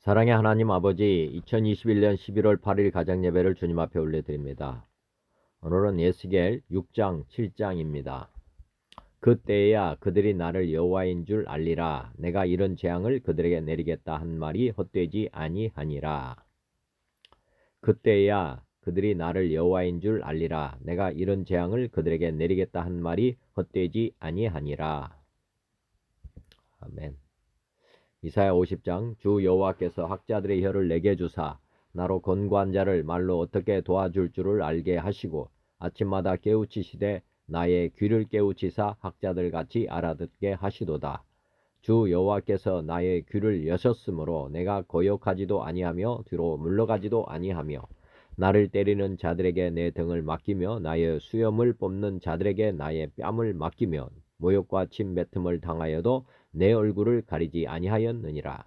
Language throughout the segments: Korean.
사랑의 하나님 아버지, 2021년 11월 8일 가정예배를 주님 앞에 올려드립니다. 오늘은 예스겔 6장 7장입니다. 그때야 그들이 나를 여호와인 줄 알리라. 내가 이런 재앙을 그들에게 내리겠다 한 말이 헛되지 아니하니라. 그때야 그들이 나를 여호와인 줄 알리라. 내가 이런 재앙을 그들에게 내리겠다 한 말이 헛되지 아니하니라. 아멘. 이사야 50장 주 여호와께서 학자들의 혀를 내게 주사 나로 권고한 자를 말로 어떻게 도와줄 줄을 알게 하시고 아침마다 깨우치시되 나의 귀를 깨우치사 학자들같이 알아듣게 하시도다. 주 여호와께서 나의 귀를 여셨으므로 내가 거역하지도 아니하며 뒤로 물러가지도 아니하며 나를 때리는 자들에게 내 등을 맡기며 나의 수염을 뽑는 자들에게 나의 뺨을 맡기며 모욕과 침뱉음을 당하여도 내 얼굴을 가리지 아니하였느니라.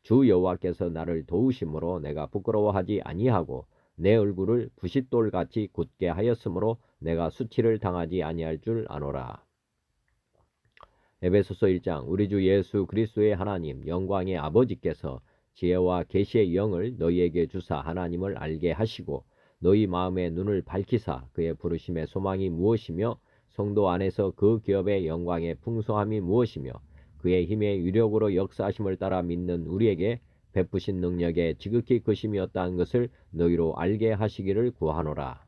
주 여호와께서 나를 도우심으로 내가 부끄러워하지 아니하고 내 얼굴을 부싯돌같이 굳게 하였으므로 내가 수치를 당하지 아니할 줄 아노라. 에베소서 1장 우리 주 예수 그리스도의 하나님 영광의 아버지께서 지혜와 계시의 영을 너희에게 주사 하나님을 알게 하시고 너희 마음의 눈을 밝히사 그의 부르심의 소망이 무엇이며 성도 안에서 그 기업의 영광의 풍성함이 무엇이며 그의 힘의 위력으로 역사하심을 따라 믿는 우리에게 베푸신 능력의 지극히 크심이었다는 것을 너희로 알게 하시기를 구하노라.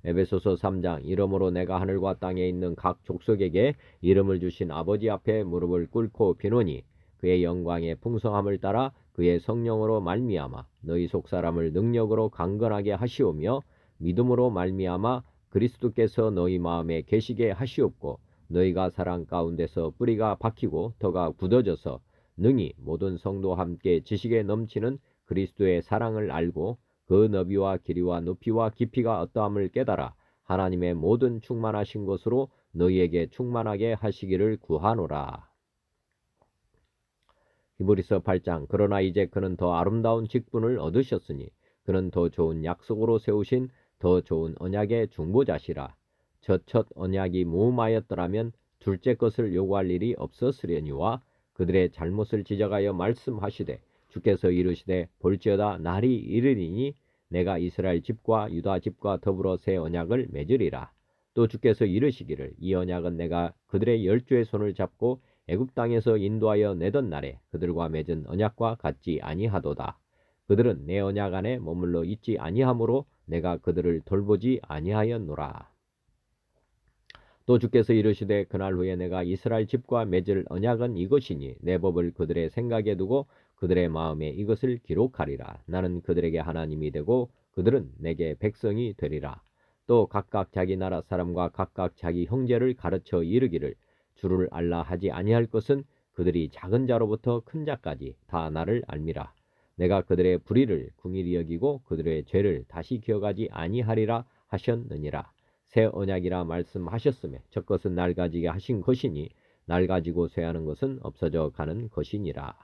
에베소서 3장 이러므로 내가 하늘과 땅에 있는 각 족속에게 이름을 주신 아버지 앞에 무릎을 꿇고 비노니 그의 영광의 풍성함을 따라 그의 성령으로 말미암아 너희 속사람을 능력으로 강건하게 하시오며 믿음으로 말미암아 그리스도께서 너희 마음에 계시게 하시옵고 너희가 사랑 가운데서 뿌리가 박히고 터가 굳어져서 능히 모든 성도와 함께 지식에 넘치는 그리스도의 사랑을 알고 그 너비와 길이와 높이와 깊이가 어떠함을 깨달아 하나님의 모든 충만하신 것으로 너희에게 충만하게 하시기를 구하노라. 히브리서 8장 그러나 이제 그는 더 아름다운 직분을 얻으셨으니 그는 더 좋은 약속으로 세우신 더 좋은 언약의 중보자시라. 저 첫 언약이 무음하였더라면 둘째 것을 요구할 일이 없었으려니와 그들의 잘못을 지적하여 말씀하시되 주께서 이르시되 볼지어다 날이 이르리니 내가 이스라엘 집과 유다 집과 더불어 새 언약을 맺으리라. 또 주께서 이르시기를 이 언약은 내가 그들의 열조의 손을 잡고 애굽 땅에서 인도하여 내던 날에 그들과 맺은 언약과 같지 아니하도다. 그들은 내 언약 안에 머물러 있지 아니하므로 내가 그들을 돌보지 아니하였노라. 또 주께서 이르시되 그날 후에 내가 이스라엘 집과 맺을 언약은 이것이니 내 법을 그들의 생각에 두고 그들의 마음에 이것을 기록하리라. 나는 그들에게 하나님이 되고 그들은 내게 백성이 되리라. 또 각각 자기 나라 사람과 각각 자기 형제를 가르쳐 이르기를 주를 알라 하지 아니할 것은 그들이 작은 자로부터 큰 자까지 다 나를 알미라. 내가 그들의 불의를 궁일이 여기고 그들의 죄를 다시 기억하지 아니하리라 하셨느니라. 새 언약이라 말씀하셨으며 첫 것은 낡아지게 하신 것이니 낡아지고 쇠하는 것은 없어져 가는 것이니라.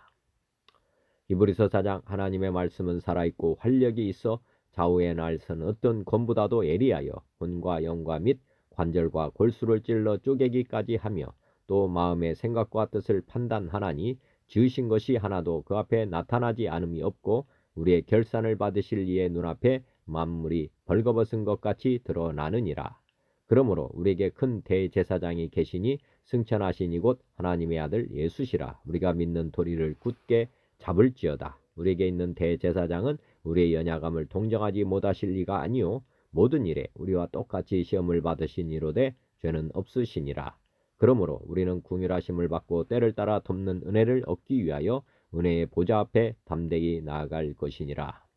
히브리서 4장 하나님의 말씀은 살아있고 활력이 있어 좌우의 날선 어떤 검보다도 예리하여魂과 영과 및 관절과 골수를 찔러 쪼개기까지 하며 또 마음의 생각과 뜻을 판단하나니 지으신 것이 하나도 그 앞에 나타나지 않음이 없고 우리의 결산을 받으실 이의 눈앞에 만물이 벌거벗은 것 같이 드러나느니라. 그러므로 우리에게 큰 대제사장이 계시니 승천하시니 곧 하나님의 아들 예수시라. 우리가 믿는 도리를 굳게 잡을지어다. 우리에게 있는 대제사장은 우리의 연약함을 동정하지 못하실 리가 아니요 모든 일에 우리와 똑같이 시험을 받으신 이로되 죄는 없으시니라. 그러므로 우리는 궁휼하심을 받고 때를 따라 돕는 은혜를 얻기 위하여 은혜의 보좌 앞에 담대히 나아갈 것이니라.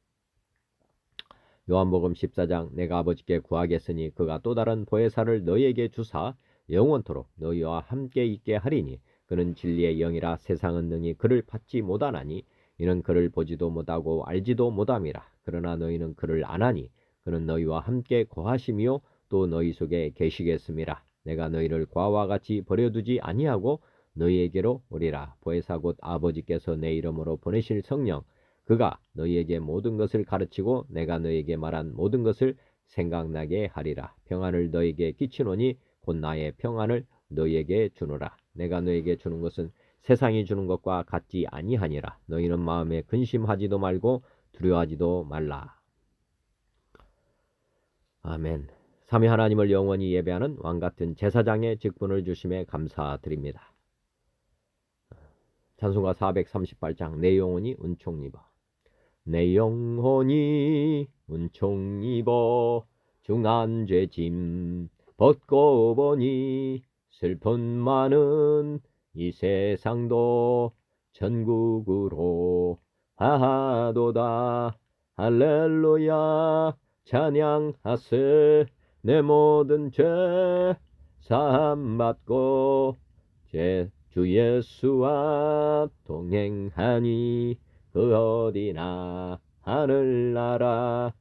요한복음 14장 내가 아버지께 구하겠으니 그가 또 다른 보혜사를 너희에게 주사 영원토록 너희와 함께 있게 하리니 그는 진리의 영이라 세상은 능히 그를 받지 못하나니 이는 그를 보지도 못하고 알지도 못함이라. 그러나 너희는 그를 아나니 그는 너희와 함께 거하시며 또 너희 속에 계시겠음이라. 내가 너희를 과와 같이 버려두지 아니하고 너희에게로 오리라. 보혜사 곧 아버지께서 내 이름으로 보내실 성령 그가 너희에게 모든 것을 가르치고 내가 너희에게 말한 모든 것을 생각나게 하리라. 평안을 너희에게 끼치노니 곧 나의 평안을 너희에게 주노라. 내가 너희에게 주는 것은 세상이 주는 것과 같지 아니하니라. 너희는 마음에 근심하지도 말고 두려워하지도 말라. 아멘. 삼위 하나님을 영원히 예배하는 왕같은 제사장의 직분을 주심에 감사드립니다. 찬송가 438장 내 영혼이 은총 입어. 내 영혼이 은총 입어 중한 죄 짐 벗고 보니 슬픈 많은 이 세상도 천국으로 하도다. 할렐루야 찬양하세. 내 모든 죄 사함 받고 주 예수와 동행하니 그 어디나 하늘나라.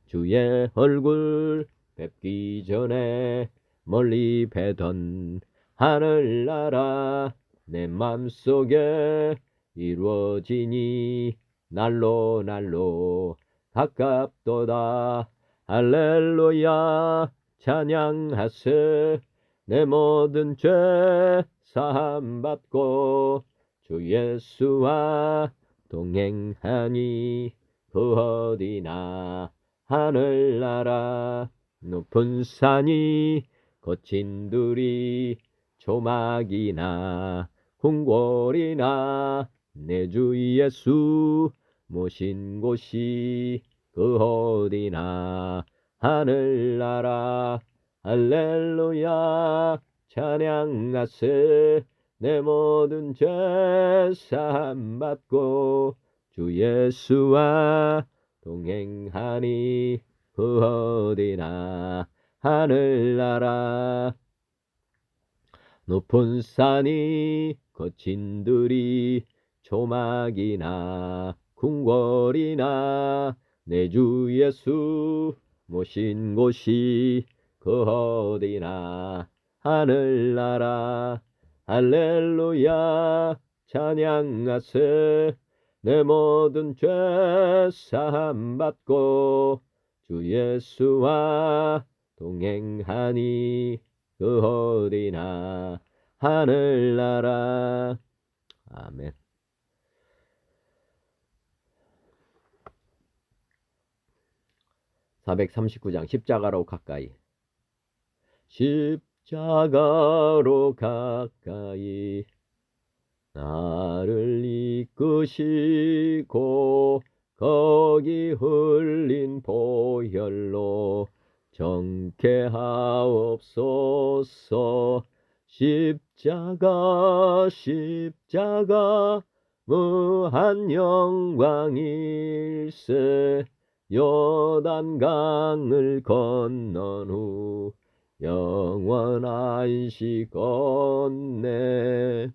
주의 얼굴 뵙기 전에 멀리 뵈던 하늘나라 내 맘속에 이루어지니 날로 날로 가깝도다. 할렐루야 찬양하세. 내 모든 죄 사함 받고 주 예수와 동행하니 그 어디나 하늘나라. 높은 산이 거친 들이 조막이나 궁궐이나 내 주 예수 모신 곳이 그 어디나 하늘나라. 할렐루야 찬양하세. 내 모든 죄 사함 받고 주 예수와 동행하니 그 어디나 하늘나라. 높은 산이 거친 들이 조막이나 궁궐이나 내 주 예수 모신 곳이 그 어디나 하늘나라. 할렐루야 찬양하세. 내 모든 죄 사함 받고 주 예수와 동행하니 그 어디나 하늘나라. 아멘. (439장) 십자가로 가까이. 십자가로 가까이 나를 이끄시고 거기 흘린 보혈로 정케하옵소서. 십자가 십자가 무한 영광일세. 요단강을 건넌 후 영원한 시 건네.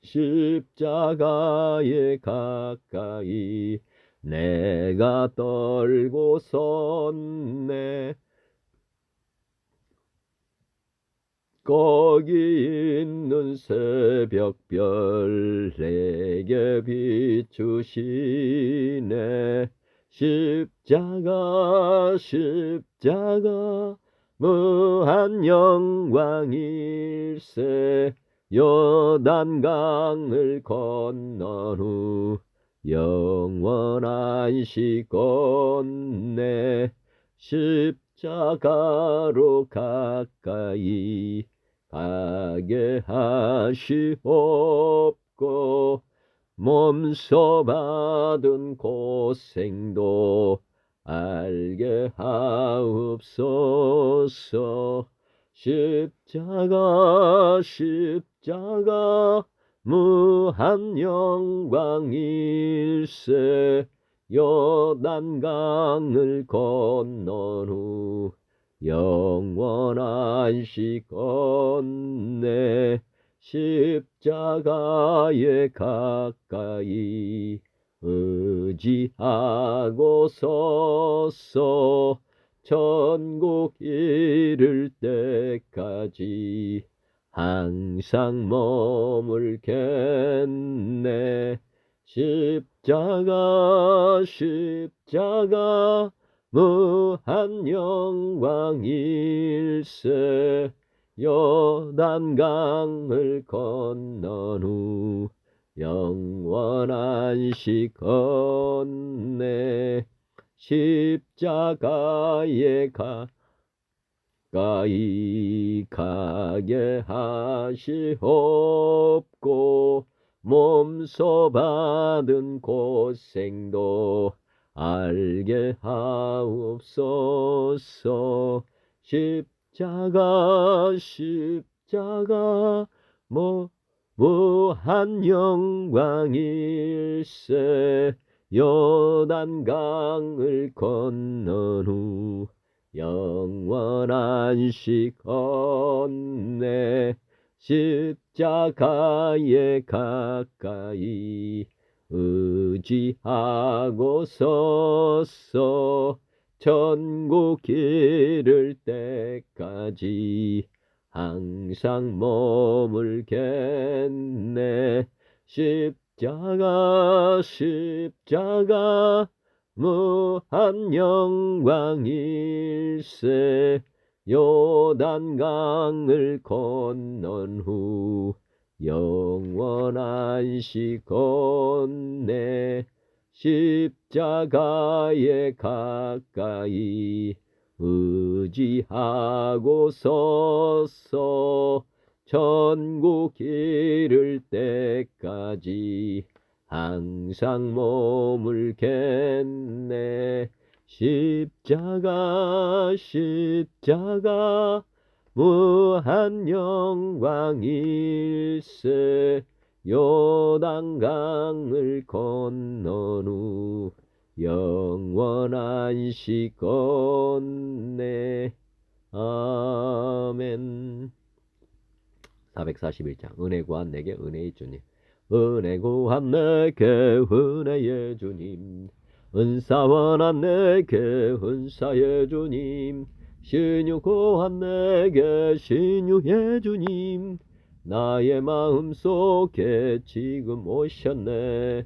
십자가에 가까이 내가 떨고 섰네. 거기 있는 새벽별 내게 비추시네. 십자가 십자가 무한 영광일세. 요단강을 건넌 후 영원한 시 건네. 십자가로 가까이 가게 하시옵고 몸소 받은 고생도 알게 하옵소서. 십자가 십자가 무한 영광일세. 요단강을 건넌 후 영원한 시 건네. 십자가에 가까이 의지하고 섰어. 천국 이를 때까지 항상 머물겠네. 십자가 십자가 무한 영광일세. 요단강을 건넌 후 영원한 시 건네 십자가에 가까이 가게 하시옵고 몸소 받은 고생도 알게 하옵소서. 십자가 무한 영광일세. 요단강을 건넌 후 영원한 시 건네 십자가에 가까이 의지하고 섰어. 천국 이를 때까지 항상 머물겠네. 십자가 무한 영광일세. 요단강을 건넌 후 영원한 시 건네 십자가에 가까이 의지하고 섰어. 천국 이를 때까지 항상 머물겠네. 십자가 무한 영광일세. 요단강을 건넌 후 영원한 시 건네. 아멘. 441장. 은혜 구한 내게 은혜의 주님. 은혜 구한 내게 은혜의 주님. 은사 원한 내게 은사의 주님. 신유 구한 내게 신유의 주님. 나의 마음속에 지금 오셨네.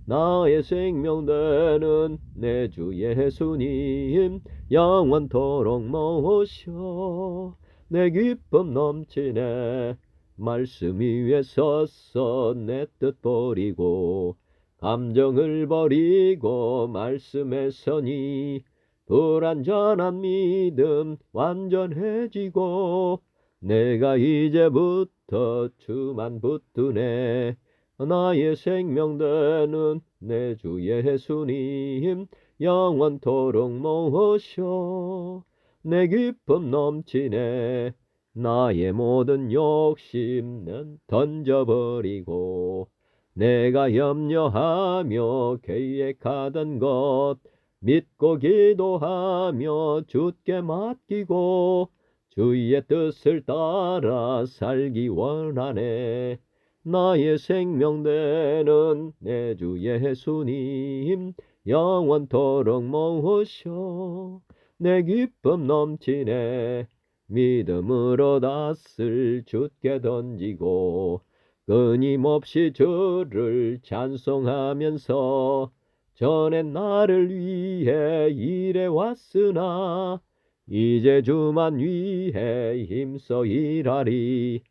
나의 생명 되는 내 주 예수님. 영원토록 모셔 내 기쁨 넘치네. 말씀 위에 섰어 내 뜻 버리고 감정을 버리고 말씀에 서니 불완전한 믿음 완전해지고 내가 이제부터 주만 붙드네. 나의 생명 되는 내 주 예수님. 영원토록 모셔 내 기쁨 넘치네. 나의 모든 욕심은 던져버리고 내가 염려하며 계획하던 것 믿고 기도하며 주께 맡기고 주의 뜻을 따라 살기 원하네. 나의 생명 되는 내 주 예수님. 영원토록 모셔 내 기쁨 넘치네. 믿음으로 낯을 주께 던지고 끊임없이 주를 찬송하면서 전에 나를 위해 일해왔으나 이제 주만 위해 힘써 일하리.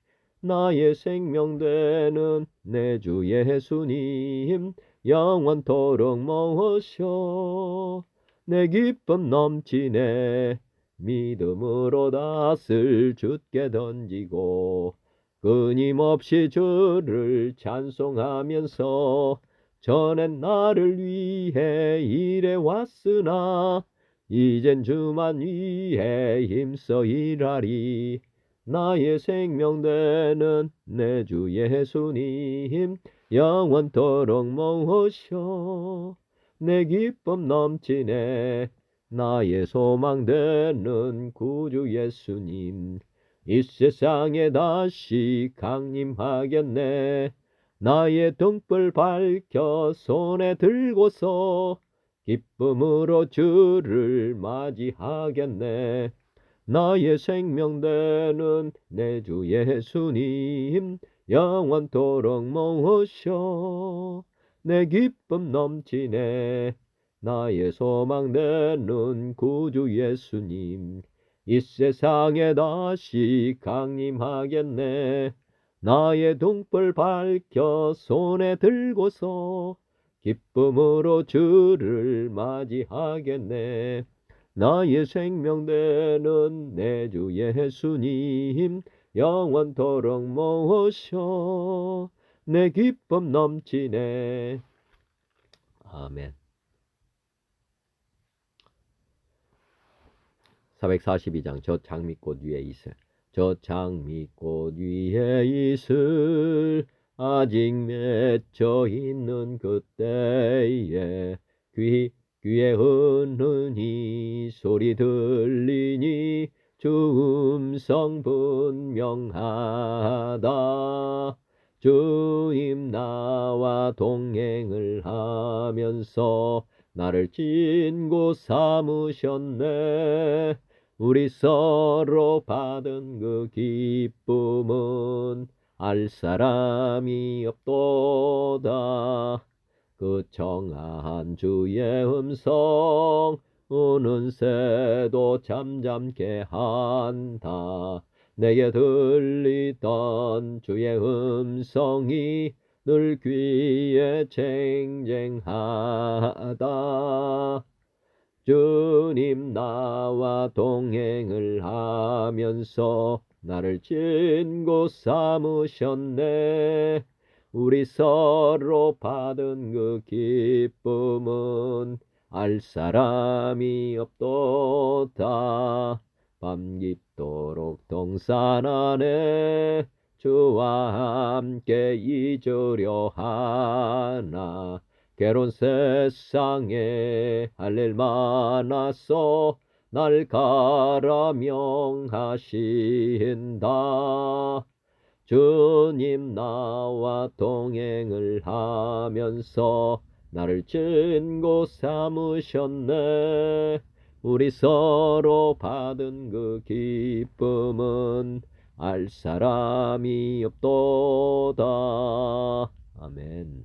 나의 생명 되는 내 주 예수님. 영원토록 모셔 내 기쁨 넘치네. 믿음으로 낯을 주께 던지고 끊임없이 주를 찬송하면서 전엔 나를 위해 일해왔으나 이젠 주만 위해 힘써 일하리. 나의 생명 되는 내 주 예수님. 영원토록 모셔 내 기쁨 넘치네. 나의 소망 되는 구주 예수님. 이 세상에 다시 강림하겠네. 나의 등불 밝혀 손에 들고서 기쁨으로 주를 맞이하겠네. 나의 생명 되는 내 주 예수님. 영원토록 모셔 내 기쁨 넘치네. 나의 소망 되는 구주 예수님. 이 세상에 다시 강림하겠네. 나의 등불 밝혀 손에 들고서 기쁨으로 주를 맞이하겠네. 나의 생명 되는 내 주 예수님 영원토록 모셔 내 기쁨 넘치네. 아멘. 442장 저 장미꽃 위에 있을 저 장미꽃 위에 있을 아직 맺혀 있는 그때에 귀에 은은히 소리 들리니 주 음성 분명하다. 주님 나와 동행을 하면서 나를 친구 삼으셨네. 우리 서로 받은 그 기쁨은 알 사람이 없도다. 그 청아한 주의 음성 우는 새도 잠잠케 한다. 내게 들리던 주의 음성이 늘 귀에 쟁쟁하다. 주님 나와 동행을 하면서 나를 친구 삼으셨네. 우리 서로 받은 그 기쁨은 알 사람이 없도다. 밤 깊도록 동산 안에 주와 함께 잊으려 하나. 괴로운 세상에 할 일 많아서 날 가라 명하신다. 주님 나와 동행을 하면서 나를 친구 삼으셨네. 우리 서로 받은 그 기쁨은 알 사람이 없도다. 아멘.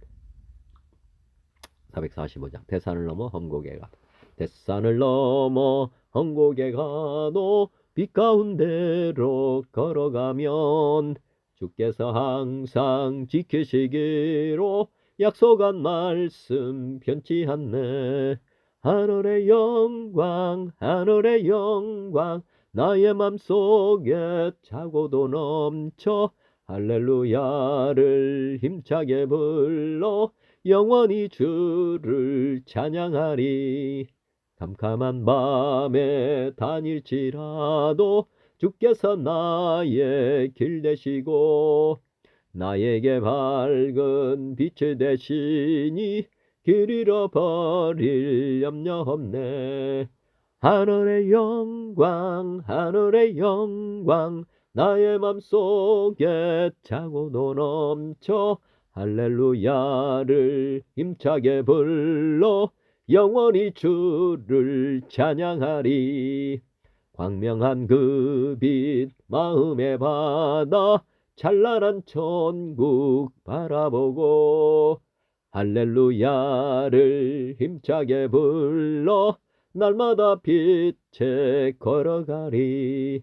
445장 대산을 넘어 험곡에 가도 대산을 넘어 험곡에 가도 빛 가운데로 걸어가면 주께서 항상 지키시기로 약속한 말씀 변치 않네. 하늘의 영광 하늘의 영광 나의 맘속에 차고도 넘쳐 할렐루야를 힘차게 불러 영원히 주를 찬양하리. 캄캄한 밤에 다닐지라도 주께서 나의 길 되시고 나에게 밝은 빛이 되시니 길 잃어버릴 염려 없네. 하늘의 영광 하늘의 영광 나의 맘속에 차고도 넘쳐 할렐루야를 힘차게 불러 영원히 주를 찬양하리. 광명한 그 빛 마음에 받아 찬란한 천국 바라보고 할렐루야를 힘차게 불러 날마다 빛에 걸어가리.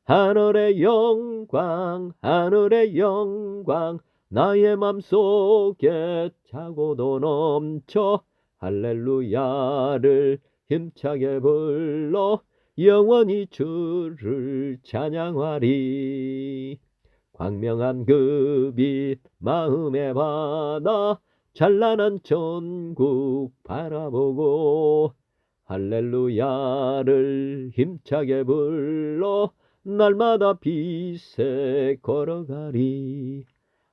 하늘의 영광 하늘의 영광 나의 맘속에 차고도 넘쳐 할렐루야를 힘차게 불러 영원히 주를 찬양하리. 광명한 그 빛 마음에 받아 찬란한 천국 바라보고 할렐루야를 힘차게 불러 날마다 빛에 걸어가리.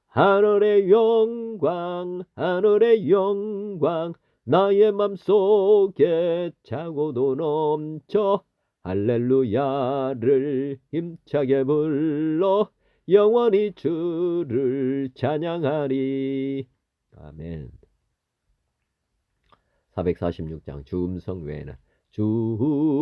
하늘의 영광 하늘의 영광 나의 맘속에 차고도 넘쳐 할렐루야를 힘차게 불러 영원히 주를 찬양하리. 아멘. 446장 주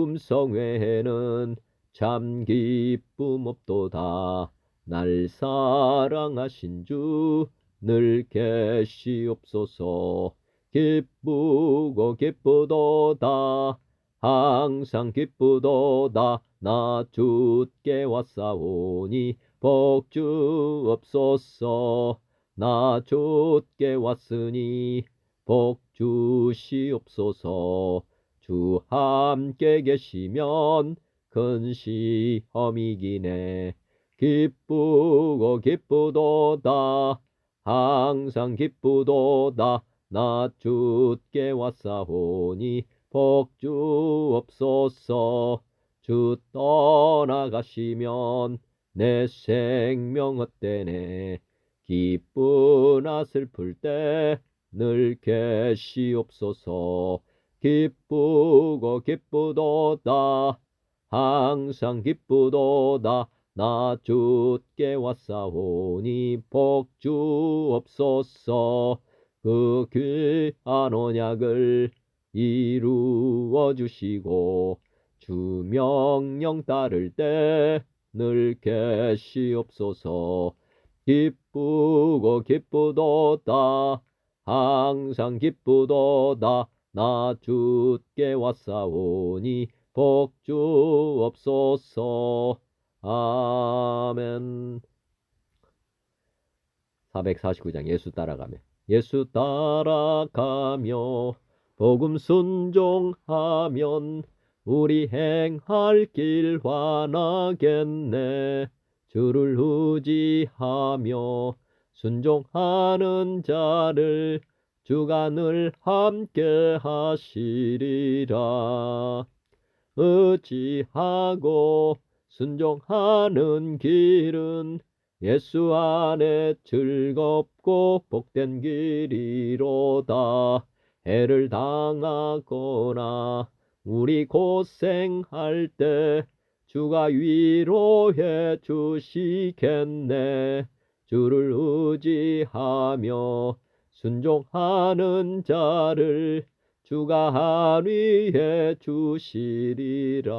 음성 외에는 참 기쁨 없도다. 날 사랑하신 주 늘 계시옵소서. 기쁘고 기쁘도다 항상 기쁘도다 나 주께 왔사오니 복 주옵소서. 나 주께 왔으니 복 주시옵소서. 주 함께 계시면 큰 시험이기네. 기쁘고 기쁘도다. 항상 기쁘도다. 나 주께 왔사오니 복 주옵소서. 주 떠나가시면 내 생명 헛되네. 기쁘나 슬플 때 늘 계시옵소서. 기쁘고 기쁘도다. 항상 기쁘도다. 나 주께 왔사오니 복 주옵소서. 그 귀한 언약을 이루어 주시고 주 명령 따를 때 늘 계시옵소서. 기쁘고 기쁘도다. 항상 기쁘도다. 나 주께 왔사오니 복 주옵소서. 아멘. 449장 예수 따라가며. 예수 따라가며 복음 순종하면 우리 행할 길 환하겠네. 주를 의지하며 순종하는 자를 주가 늘 함께 하시리라. 의지하고 순종하는 길은 예수 안에 즐겁고 복된 길이로다. 해를 당하거나 우리 고생할 때 주가 위로해 주시겠네. 주를 의지하며 순종하는 자를 주가 안위해 주시리라.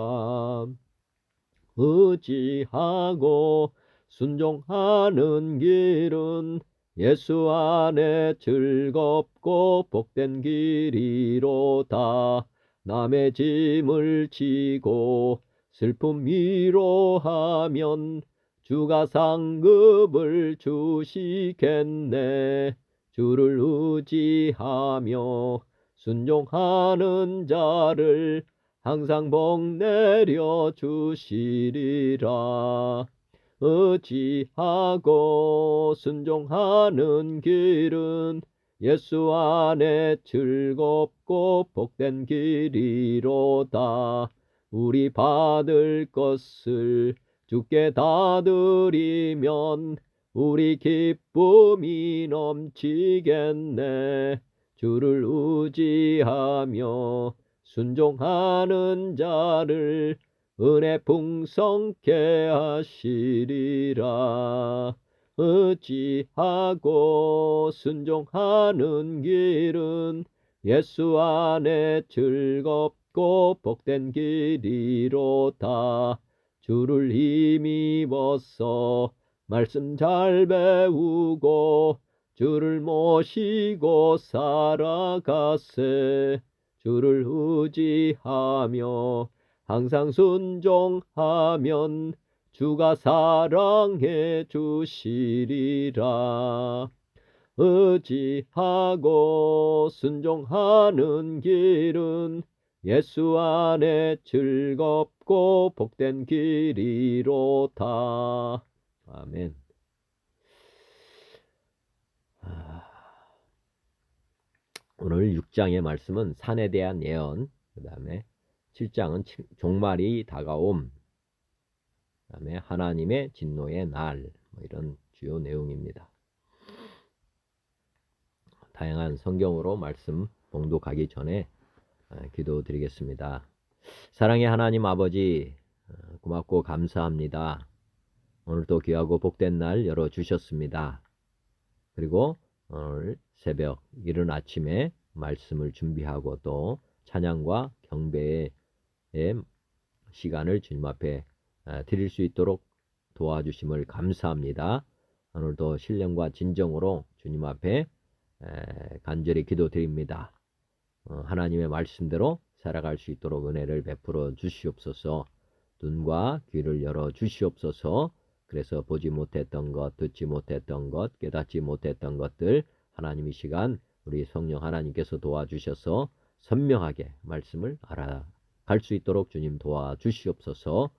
의지하고 순종하는 길은 예수 안에 즐겁고 복된 길이로다. 남의 짐을 지고 슬픔 위로하면 주가 상급을 주시겠네. 주를 의지하며 순종하는 자를 항상 복 내려 주시리라. 의지하고 순종하는 길은 예수 안에 즐겁고 복된 길이로다. 우리 받을 것을 주께 다 드리면 우리 기쁨이 넘치겠네. 주를 의지하며 순종하는 자를 은혜 풍성케 하시리라. 의지하고 순종하는 길은 예수 안에 즐겁고 복된 길이로다. 주를 힘입어서 말씀 잘 배우고 주를 모시고 살아가세. 주를 의지하며 항상 순종하면 주가 사랑해 주시리라. 의지하고 순종하는 길은 예수 안에 즐겁고 복된 길이로다. 아멘. 오늘 6장의 말씀은 산에 대한 예언, 그 다음에 7장은 종말이 다가옴, 그 다음에 하나님의 진노의 날, 이런 주요 내용입니다. 다양한 성경으로 말씀 봉독하기 전에 기도드리겠습니다. 사랑의 하나님 아버지, 고맙고 감사합니다. 오늘도 귀하고 복된 날 열어주셨습니다. 그리고 오늘 새벽 이른 아침에 말씀을 준비하고 또 찬양과 경배의 시간을 주님 앞에 드릴 수 있도록 도와주심을 감사합니다. 오늘도 신령과 진정으로 주님 앞에 간절히 기도드립니다. 하나님의 말씀대로 살아갈 수 있도록 은혜를 베풀어 주시옵소서. 눈과 귀를 열어 주시옵소서. 그래서 보지 못했던 것, 듣지 못했던 것, 깨닫지 못했던 것들 하나님 이 시간 우리 성령 하나님께서 도와주셔서 선명하게 말씀을 알아갈 수 있도록 주님 도와주시옵소서.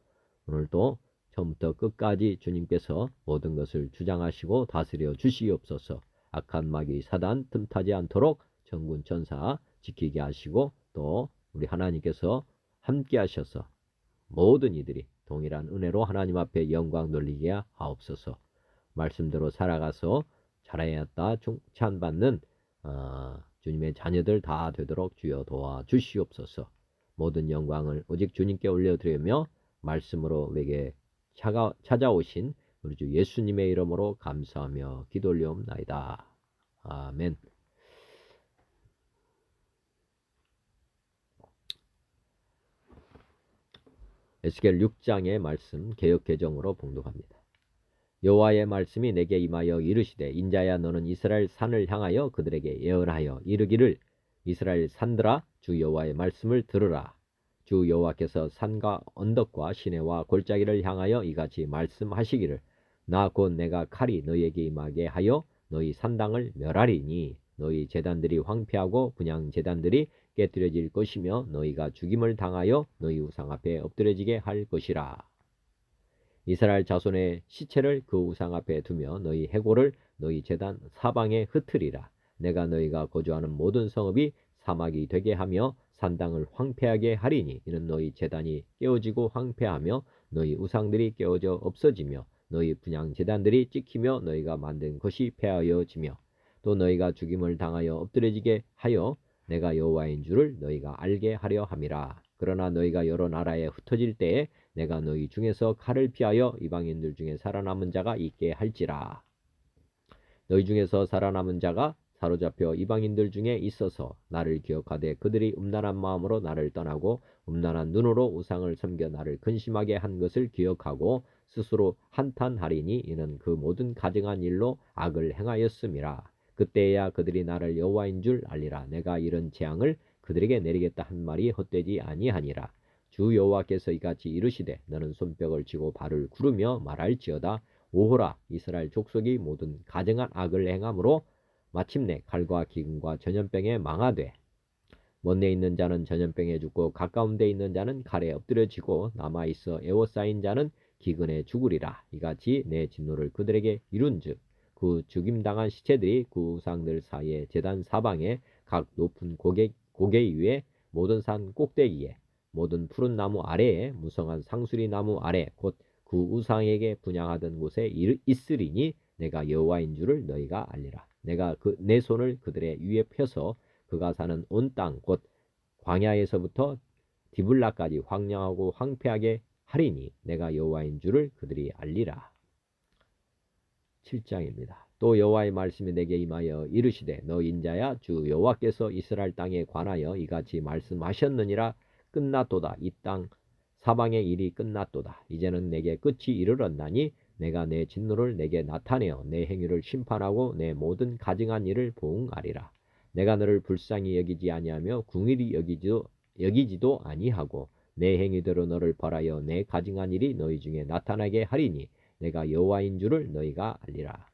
오늘도 처음부터 끝까지 주님께서 모든 것을 주장하시고 다스려 주시옵소서. 악한 마귀 사단 틈타지 않도록 천군 천사 지키게 하시고 또 우리 하나님께서 함께 하셔서 모든 이들이 동일한 은혜로 하나님 앞에 영광 돌리게 하옵소서. 말씀대로 살아가서 잘하였다 칭찬받는 주님의 자녀들 다 되도록 주여 도와주시옵소서. 모든 영광을 오직 주님께 올려드리며 말씀으로 우리에게 찾아오신 우리 주 예수님의 이름으로 감사하며 기도 올리옵나이다. 아멘. 에스겔 6장의 말씀 개역개정으로 봉독합니다. 여호와의 말씀이 내게 임하여 이르시되 인자야 너는 이스라엘 산을 향하여 그들에게 예언하여 이르기를 이스라엘 산들아 주 여호와의 말씀을 들으라. 주 여호와께서 산과 언덕과 시내와 골짜기를 향하여 이같이 말씀하시기를 나 곧 내가 칼이 너희에게 임하게 하여 너희 산당을 멸하리니 너희 제단들이 황폐하고 분향 제단들이 깨뜨려질 것이며 너희가 죽임을 당하여 너희 우상 앞에 엎드려지게 할 것이라. 이스라엘 자손의 시체를 그 우상 앞에 두며 너희 해골을 너희 제단 사방에 흩으리라. 내가 너희가 거주하는 모든 성읍이 사막이 되게 하며 산당을 황폐하게 하리니 이는 너희 제단이 깨어지고 황폐하며 너희 우상들이 깨어져 없어지며 너희 분향 제단들이 찍히며 너희가 만든 것이 폐하여지며 또 너희가 죽임을 당하여 엎드려지게 하여 내가 여호와인 줄을 너희가 알게 하려 함이라. 그러나 너희가 여러 나라에 흩어질 때에 내가 너희 중에서 칼을 피하여 이방인들 중에 살아남은 자가 있게 할지라. 너희 중에서 살아남은 자가 사로잡혀 이방인들 중에 있어서 나를 기억하되 그들이 음란한 마음으로 나를 떠나고 음란한 눈으로 우상을 섬겨 나를 근심하게 한 것을 기억하고 스스로 한탄하리니 이는 그 모든 가증한 일로 악을 행하였음이라. 그때야 그들이 나를 여호와인 줄 알리라. 내가 이런 재앙을 그들에게 내리겠다 한 말이 헛되지 아니하니라. 주 여호와께서 이같이 이르시되 너는 손뼉을 치고 발을 구르며 말할지어다. 오호라 이스라엘 족속이 모든 가증한 악을 행함으로 마침내 칼과 기근과 전염병에 망하되 먼데 있는 자는 전염병에 죽고 가까운 데 있는 자는 칼에 엎드려지고 남아있어 애워싸인 자는 기근에 죽으리라. 이같이 내 진노를 그들에게 이룬즉 그 죽임당한 시체들이 그 우상들 사이에 제단 사방에 각 높은 고개 위에 모든 산 꼭대기에 모든 푸른 나무 아래에 무성한 상수리 나무 아래 곧 그 우상에게 분향하던 곳에 있으리니 내가 여호와인 줄을 너희가 알리라. 내가 내 손을 그들의 위에 펴서 그가 사는 온 땅 곧 광야에서부터 디블라까지 황량하고 황폐하게 하리니 내가 여호와인 줄을 그들이 알리라. 7장입니다. 또 여호와의 말씀이 내게 임하여 이르시되 너 인자야 주 여호와께서 이스라엘 땅에 관하여 이같이 말씀하셨느니라. 끝났도다. 이 땅 사방의 일이 끝났도다. 이제는 내게 끝이 이르렀나니 내가 내 진노를 내게 나타내어 내 행위를 심판하고 내 모든 가증한 일을 보응하리라. 내가 너를 불쌍히 여기지 아니하며 궁일이 여기지도 아니하고 내 행위대로 너를 벌하여 내 가증한 일이 너희 중에 나타나게 하리니 내가 여호와인 줄을 너희가 알리라.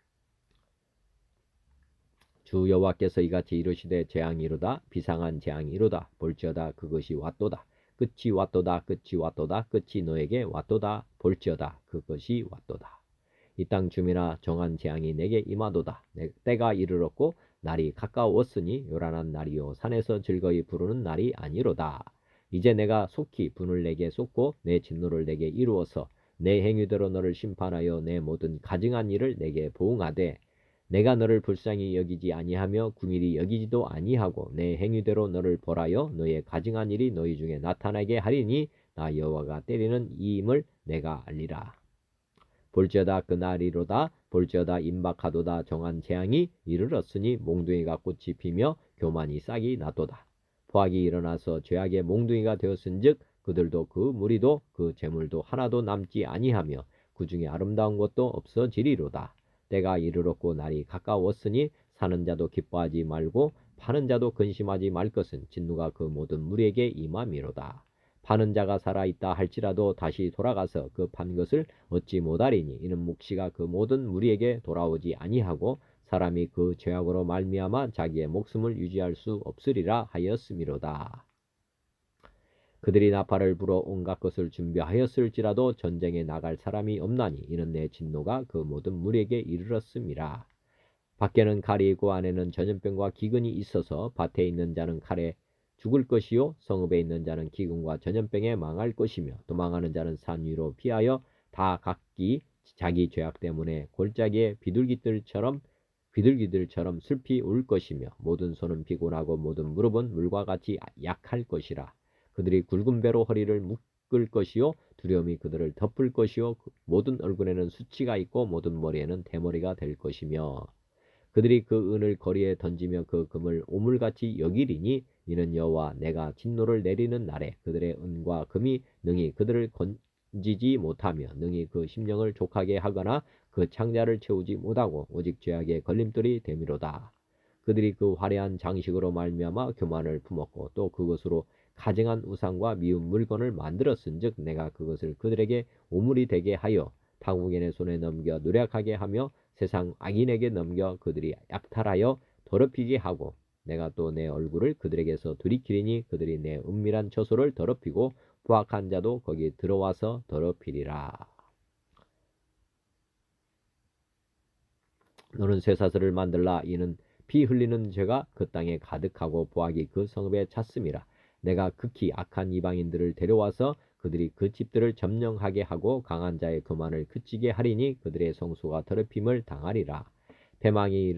주 여호와께서 이같이 이르시되 재앙이 이르다 비상한 재앙이 이르다 볼지어다 그것이 왔도다. 끝이 왔도다. 끝이 왔도다. 끝이 너에게 왔도다. 볼지어다 그것이 왔도다. 이 땅 주민아 정한 재앙이 내게 임하도다. 때가 이르렀고 날이 가까웠으니 요란한 날이요 산에서 즐거이 부르는 날이 아니로다. 이제 내가 속히 분을 내게 쏟고 내 진노를 내게 이루어서 내 행위대로 너를 심판하여 내 모든 가증한 일을 내게 보응하되 내가 너를 불쌍히 여기지 아니하며 궁일이 여기지도 아니하고 내 행위대로 너를 벌하여 너의 가증한 일이 너희 중에 나타나게 하리니 나 여호와가 때리는 이임을 내가 알리라. 볼지어다 그날이로다. 볼지어다 임박하도다. 정한 재앙이 이르렀으니 몽둥이가 꽃이 피며 교만이 싹이 나도다. 포악이 일어나서 죄악의 몽둥이가 되었은즉 그들도 그 무리도 그 재물도 하나도 남지 아니하며 그 중에 아름다운 것도 없어지리로다. 때가 이르렀고 날이 가까웠으니 사는 자도 기뻐하지 말고 파는 자도 근심하지 말 것은 진노가 그 모든 무리에게 임함이로다. 파는 자가 살아있다 할지라도 다시 돌아가서 그 판 것을 얻지 못하리니 이는 묵시가 그 모든 무리에게 돌아오지 아니하고 사람이 그 죄악으로 말미암아 자기의 목숨을 유지할 수 없으리라 하였음이로다. 그들이 나팔을 불어 온갖 것을 준비하였을지라도 전쟁에 나갈 사람이 없나니 이는 내 진노가 그 모든 무리에게 이르렀음이라. 밖에는 칼이 있고 안에는 전염병과 기근이 있어서 밭에 있는 자는 칼에 죽을 것이요 성읍에 있는 자는 기근과 전염병에 망할 것이며 도망하는 자는 산 위로 피하여 다 각기 자기 죄악 때문에 골짜기에 비둘기들처럼 슬피 울 것이며 모든 손은 피곤하고 모든 무릎은 물과 같이 약할 것이라. 그들이 굵은 배로 허리를 묶을 것이요 두려움이 그들을 덮을 것이요 모든 얼굴에는 수치가 있고 모든 머리에는 대머리가 될 것이며 그들이 그 은을 거리에 던지며 그 금을 오물같이 여기리니 이는 여호와 내가 진노를 내리는 날에 그들의 은과 금이 능히 그들을 건지지 못하며 능히 그 심령을 족하게 하거나 그 창자를 채우지 못하고 오직 죄악의 걸림돌이 됨이로다. 그들이 그 화려한 장식으로 말미암아 교만을 품었고 또 그것으로 가증한 우상과 미운 물건을 만들었은즉 내가 그것을 그들에게 오물이 되게 하여 타국인의 손에 넘겨 노력하게 하며 세상 악인에게 넘겨 그들이 약탈하여 더럽히게 하고 내가 또 내 얼굴을 그들에게서 들이키리니 그들이 내 은밀한 처소를 더럽히고 부악한 자도 거기 들어와서 더럽히리라. 너는 쇠사슬을 만들라. 이는 피 흘리는 죄가 그 땅에 가득하고 부악이 그 성읍에 찼음이라. 내가 극히 악한 이방인들을 데려와서 그들이 그 집들을 점령하게 하고 강한 자의 교만을 그치게 하리니 그들의 성소가 더럽힘을 당하리라. 패망이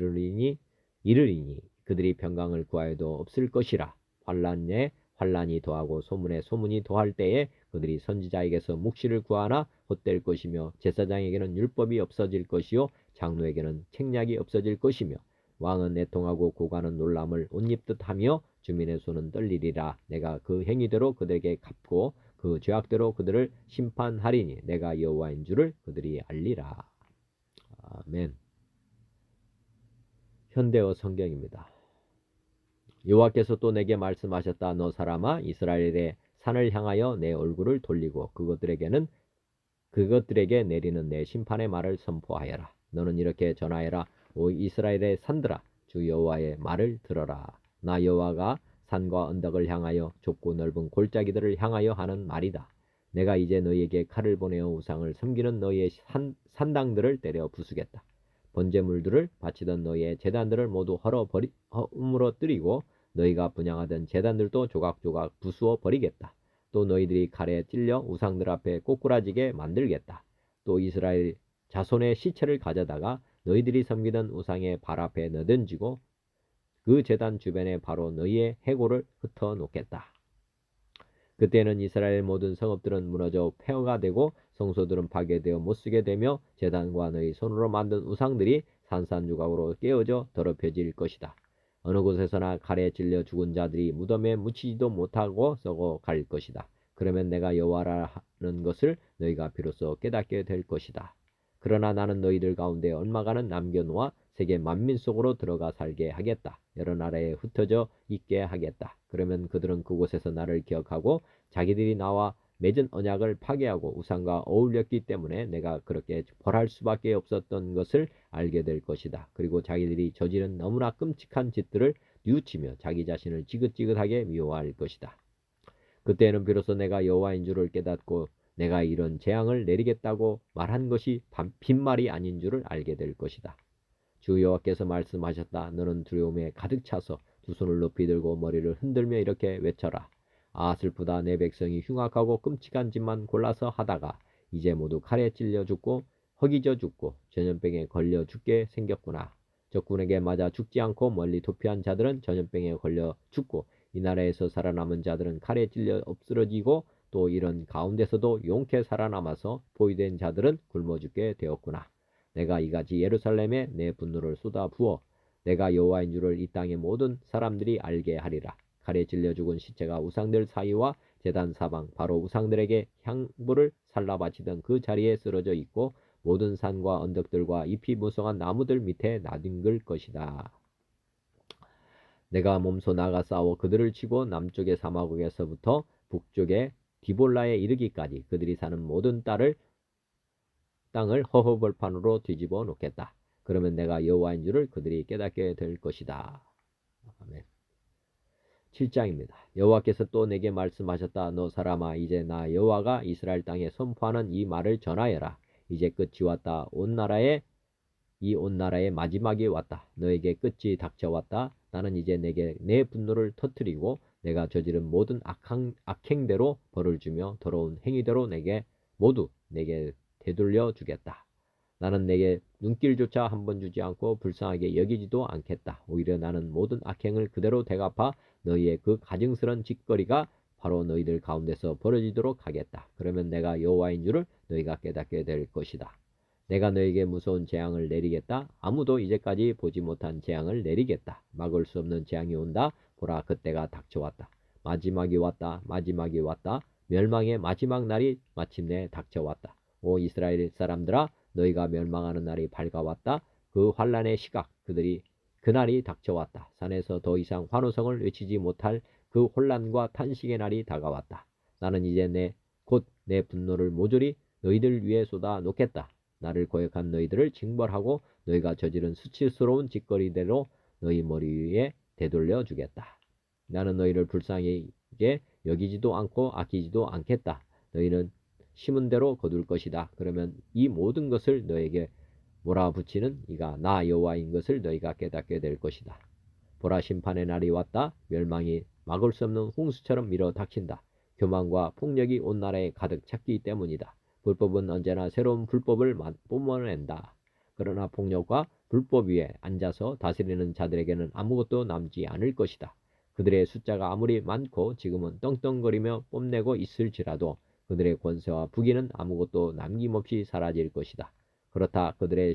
이르리니 그들이 평강을 구하여도 없을 것이라. 환난에 환난이 더하고 소문에 소문이 더할 때에 그들이 선지자에게서 묵시를 구하나 헛될 것이며 제사장에게는 율법이 없어질 것이요 장로에게는 책략이 없어질 것이며 왕은 애통하고 고관은 놀람을 옷 입듯 하며 주민의 손은 떨리리라. 내가 그 행위대로 그들에게 갚고 그 죄악대로 그들을 심판하리니 내가 여호와인 줄을 그들이 알리라. 아멘. 현대어 성경입니다. 여호와께서 또 내게 말씀하셨다. 너 사람아 이스라엘의 산을 향하여 내 얼굴을 돌리고 그것들에게 내리는 내 심판의 말을 선포하여라. 너는 이렇게 전하여라. 오 이스라엘의 산들아 주 여호와의 말을 들어라. 나 여호와가 산과 언덕을 향하여 좁고 넓은 골짜기들을 향하여 하는 말이다. 내가 이제 너희에게 칼을 보내어 우상을 섬기는 너희의 산당들을 때려 부수겠다. 번제물들을 바치던 너희의 제단들을 모두 허물어뜨리고 너희가 분향하던 제단들도 조각조각 부수어 버리겠다. 또 너희들이 칼에 찔려 우상들 앞에 꼬꾸라지게 만들겠다. 또 이스라엘 자손의 시체를 가져다가 너희들이 섬기던 우상의 발 앞에 넣어던지고 그 제단 주변에 바로 너희의 해골을 흩어 놓겠다. 그때는 이스라엘 모든 성읍들은 무너져 폐허가 되고 성소들은 파괴되어 못쓰게 되며 제단과 너희 손으로 만든 우상들이 산산조각으로 깨어져 더럽혀질 것이다. 어느 곳에서나 칼에 찔려 죽은 자들이 무덤에 묻히지도 못하고 썩어 갈 것이다. 그러면 내가 여호와라는 것을 너희가 비로소 깨닫게 될 것이다. 그러나 나는 너희들 가운데 얼마간은 남겨놓아 세계 만민 속으로 들어가 살게 하겠다. 여러 나라에 흩어져 있게 하겠다. 그러면 그들은 그곳에서 나를 기억하고 자기들이 나와 맺은 언약을 파괴하고 우상과 어울렸기 때문에 내가 그렇게 벌할 수밖에 없었던 것을 알게 될 것이다. 그리고 자기들이 저지른 너무나 끔찍한 짓들을 뉘우치며 자기 자신을 지긋지긋하게 미워할 것이다. 그때는 비로소 내가 여호와인 줄을 깨닫고 내가 이런 재앙을 내리겠다고 말한 것이 빈말이 아닌 줄을 알게 될 것이다. 주 여호와께서 말씀하셨다. 너는 두려움에 가득 차서 두 손을 높이 들고 머리를 흔들며 이렇게 외쳐라. 아 슬프다. 내 백성이 흉악하고 끔찍한 짓만 골라서 하다가 이제 모두 칼에 찔려 죽고 허기져 죽고 전염병에 걸려 죽게 생겼구나. 적군에게 맞아 죽지 않고 멀리 도피한 자들은 전염병에 걸려 죽고 이 나라에서 살아남은 자들은 칼에 찔려 엎스러지고 또 이런 가운데서도 용케 살아남아서 포위된 자들은 굶어 죽게 되었구나. 내가 이같이 예루살렘에 내 분노를 쏟아부어 내가 여호와인 줄을 이 땅의 모든 사람들이 알게 하리라. 칼에 찔려 죽은 시체가 우상들 사이와 제단 사방 바로 우상들에게 향부를 살라 바치던 그 자리에 쓰러져 있고 모든 산과 언덕들과 잎이 무성한 나무들 밑에 나뒹글 것이다. 내가 몸소 나가 싸워 그들을 치고 남쪽의 사막에서부터 북쪽의 디볼라에 이르기까지 그들이 사는 모든 땅을 허허벌판으로 뒤집어 놓겠다. 그러면 내가 여호와인 줄을 그들이 깨닫게 될 것이다. 아멘. 7장입니다. 여호와께서 또 내게 말씀하셨다. 너 사람아, 이제 나 여호와가 이스라엘 땅에 선포하는 이 말을 전하여라. 이제 끝이 왔다. 온 나라에 마지막이 왔다. 너에게 끝이 닥쳐왔다. 나는 이제 내게 내 분노를 터뜨리고 내가 저지른 모든 악행대로 벌을 주며 더러운 행위대로 모두 내게 되돌려 주겠다. 나는 내게 눈길조차 한 번 주지 않고 불쌍하게 여기지도 않겠다. 오히려 나는 모든 악행을 그대로 되갚아 너희의 그 가증스런 짓거리가 바로 너희들 가운데서 벌어지도록 하겠다. 그러면 내가 여호와인 줄을 너희가 깨닫게 될 것이다. 내가 너에게 무서운 재앙을 내리겠다. 아무도 이제까지 보지 못한 재앙을 내리겠다. 막을 수 없는 재앙이 온다. 보라, 그때가 닥쳐왔다. 마지막이 왔다. 마지막이 왔다. 멸망의 마지막 날이 마침내 닥쳐왔다. 오 이스라엘 사람들아, 너희가 멸망하는 날이 밝아왔다. 그 환난의 시각, 그날이 닥쳐왔다. 산에서 더 이상 환호성을 외치지 못할 그 혼란과 탄식의 날이 다가왔다. 나는 이제 곧 내 분노를 모조리 너희들 위에 쏟아 놓겠다. 나를 거역한 너희들을 징벌하고 너희가 저지른 수치스러운 짓거리대로 너희 머리 위에 되돌려 주겠다. 나는 너희를 불쌍하게 여기지도 않고 아끼지도 않겠다. 너희는 심은 대로 거둘 것이다. 그러면 이 모든 것을 너에게 몰아붙이는 이가 나 여호와인 것을 너희가 깨닫게 될 것이다. 보라, 심판의 날이 왔다. 멸망이 막을 수 없는 홍수처럼 밀어 닥친다. 교만과 폭력이 온 나라에 가득 찼기 때문이다. 불법은 언제나 새로운 불법을 뿜어낸다. 그러나 폭력과 불법 위에 앉아서 다스리는 자들에게는 아무것도 남지 않을 것이다. 그들의 숫자가 아무리 많고 지금은 떵떵거리며 뽐내고 있을지라도 그들의 권세와 부귀는 아무것도 남김없이 사라질 것이다. 그렇다. 그들의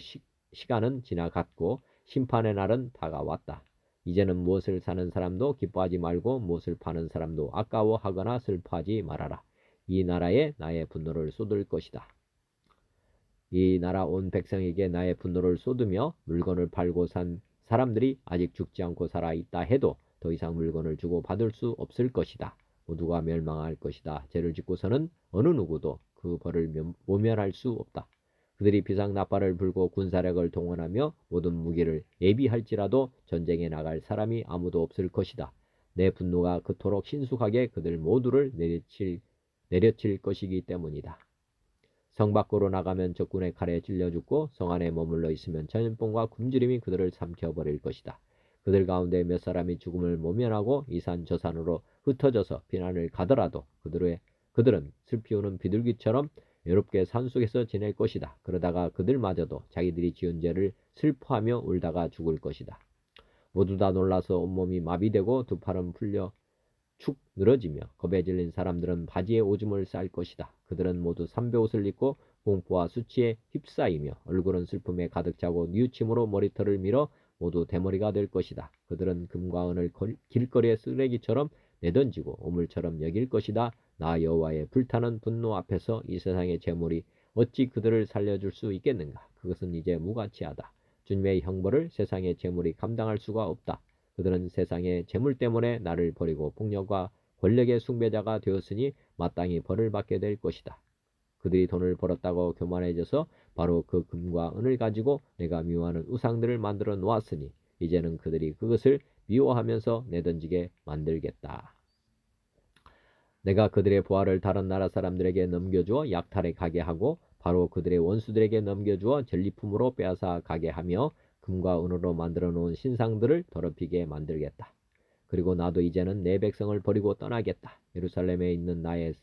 시간은 지나갔고 심판의 날은 다가왔다. 이제는 무엇을 사는 사람도 기뻐하지 말고 무엇을 파는 사람도 아까워하거나 슬퍼하지 말아라. 이 나라에 나의 분노를 쏟을 것이다. 이 나라 온 백성에게 나의 분노를 쏟으며 물건을 팔고 산 사람들이 아직 죽지 않고 살아있다 해도 더 이상 물건을 주고 받을 수 없을 것이다. 모두가 멸망할 것이다. 죄를 짓고서는 어느 누구도 그 벌을 모면할 수 없다. 그들이 비상나팔을 불고 군사력을 동원하며 모든 무기를 예비할지라도 전쟁에 나갈 사람이 아무도 없을 것이다. 내 분노가 그토록 신속하게 그들 모두를 내려칠 것이기 때문이다. 성 밖으로 나가면 적군의 칼에 찔려 죽고 성 안에 머물러 있으면 전염병과 굶주림이 그들을 삼켜버릴 것이다. 그들 가운데 몇 사람이 죽음을 모면하고 이 산 저 산으로 흩어져서 피난을 가더라도 그들은 슬피우는 비둘기처럼 외롭게 산속에서 지낼 것이다. 그러다가 그들마저도 자기들이 지은 죄를 슬퍼하며 울다가 죽을 것이다. 모두 다 놀라서 온몸이 마비되고 두 팔은 풀려 축 늘어지며 겁에 질린 사람들은 바지에 오줌을 쌀 것이다. 그들은 모두 삼배옷을 입고 공포와 수치에 휩싸이며 얼굴은 슬픔에 가득 차고 뉘우침으로 머리털을 밀어 모두 대머리가 될 것이다. 그들은 금과 은을 길거리의 쓰레기처럼 내던지고 오물처럼 여길 것이다. 나 여호와의 불타는 분노 앞에서 이 세상의 재물이 어찌 그들을 살려줄 수 있겠는가. 그것은 이제 무가치하다. 주님의 형벌을 세상의 재물이 감당할 수가 없다. 그들은 세상의 재물 때문에 나를 버리고 폭력과 권력의 숭배자가 되었으니 마땅히 벌을 받게 될 것이다. 그들이 돈을 벌었다고 교만해져서 바로 그 금과 은을 가지고 내가 미워하는 우상들을 만들어 놓았으니 이제는 그들이 그것을 미워하면서 내던지게 만들겠다. 내가 그들의 보화를 다른 나라 사람들에게 넘겨주어 약탈에 가게 하고 바로 그들의 원수들에게 넘겨주어 전리품으로 빼앗아 가게 하며 금과 은으로 만들어 놓은 신상들을 더럽히게 만들겠다. 그리고 나도 이제는 내 백성을 버리고 떠나겠다. 예루살렘에 있는 나의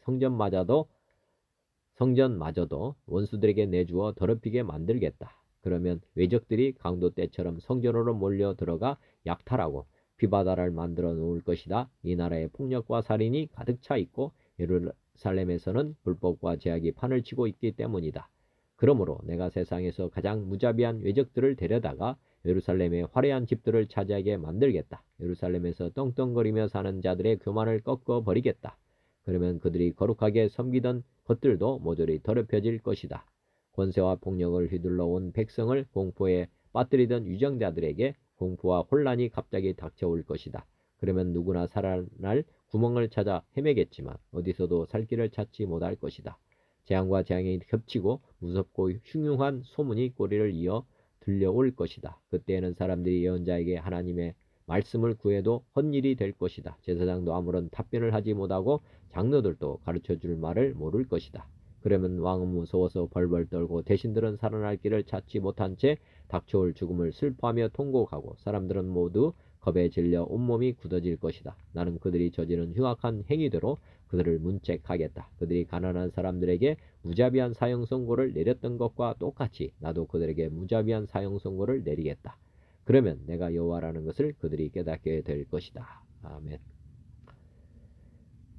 성전마저도 원수들에게 내주어 더럽히게 만들겠다. 그러면 외적들이 강도 때처럼 성전으로 몰려 들어가 약탈하고 피바다를 만들어 놓을 것이다. 이 나라에 폭력과 살인이 가득 차 있고 예루살렘에서는 불법과 제약이 판을 치고 있기 때문이다. 그러므로 내가 세상에서 가장 무자비한 외적들을 데려다가 예루살렘의 화려한 집들을 차지하게 만들겠다. 예루살렘에서 떵떵거리며 사는 자들의 교만을 꺾어버리겠다. 그러면 그들이 거룩하게 섬기던 것들도 모조리 더럽혀질 것이다. 권세와 폭력을 휘둘러 온 백성을 공포에 빠뜨리던 유정자들에게 공포와 혼란이 갑자기 닥쳐올 것이다. 그러면 누구나 살아날 구멍을 찾아 헤매겠지만 어디서도 살 길을 찾지 못할 것이다. 재앙과 재앙이 겹치고 무섭고 흉흉한 소문이 꼬리를 이어 들려올 것이다. 그때에는 사람들이 예언자에게 하나님의 말씀을 구해도 헛일이 될 것이다. 제사장도 아무런 답변을 하지 못하고 장로들도 가르쳐줄 말을 모를 것이다. 그러면 왕은 무서워서 벌벌 떨고 대신들은 살아날 길을 찾지 못한 채 닥쳐올 죽음을 슬퍼하며 통곡하고 사람들은 모두 겁에 질려 온몸이 굳어질 것이다. 나는 그들이 저지른 흉악한 행위대로 그들을 문책하겠다. 그들이 가난한 사람들에게 무자비한 사형 선고를 내렸던 것과 똑같이 나도 그들에게 무자비한 사형 선고를 내리겠다. 그러면 내가 여호와라는 것을 그들이 깨닫게 될 것이다. 아멘.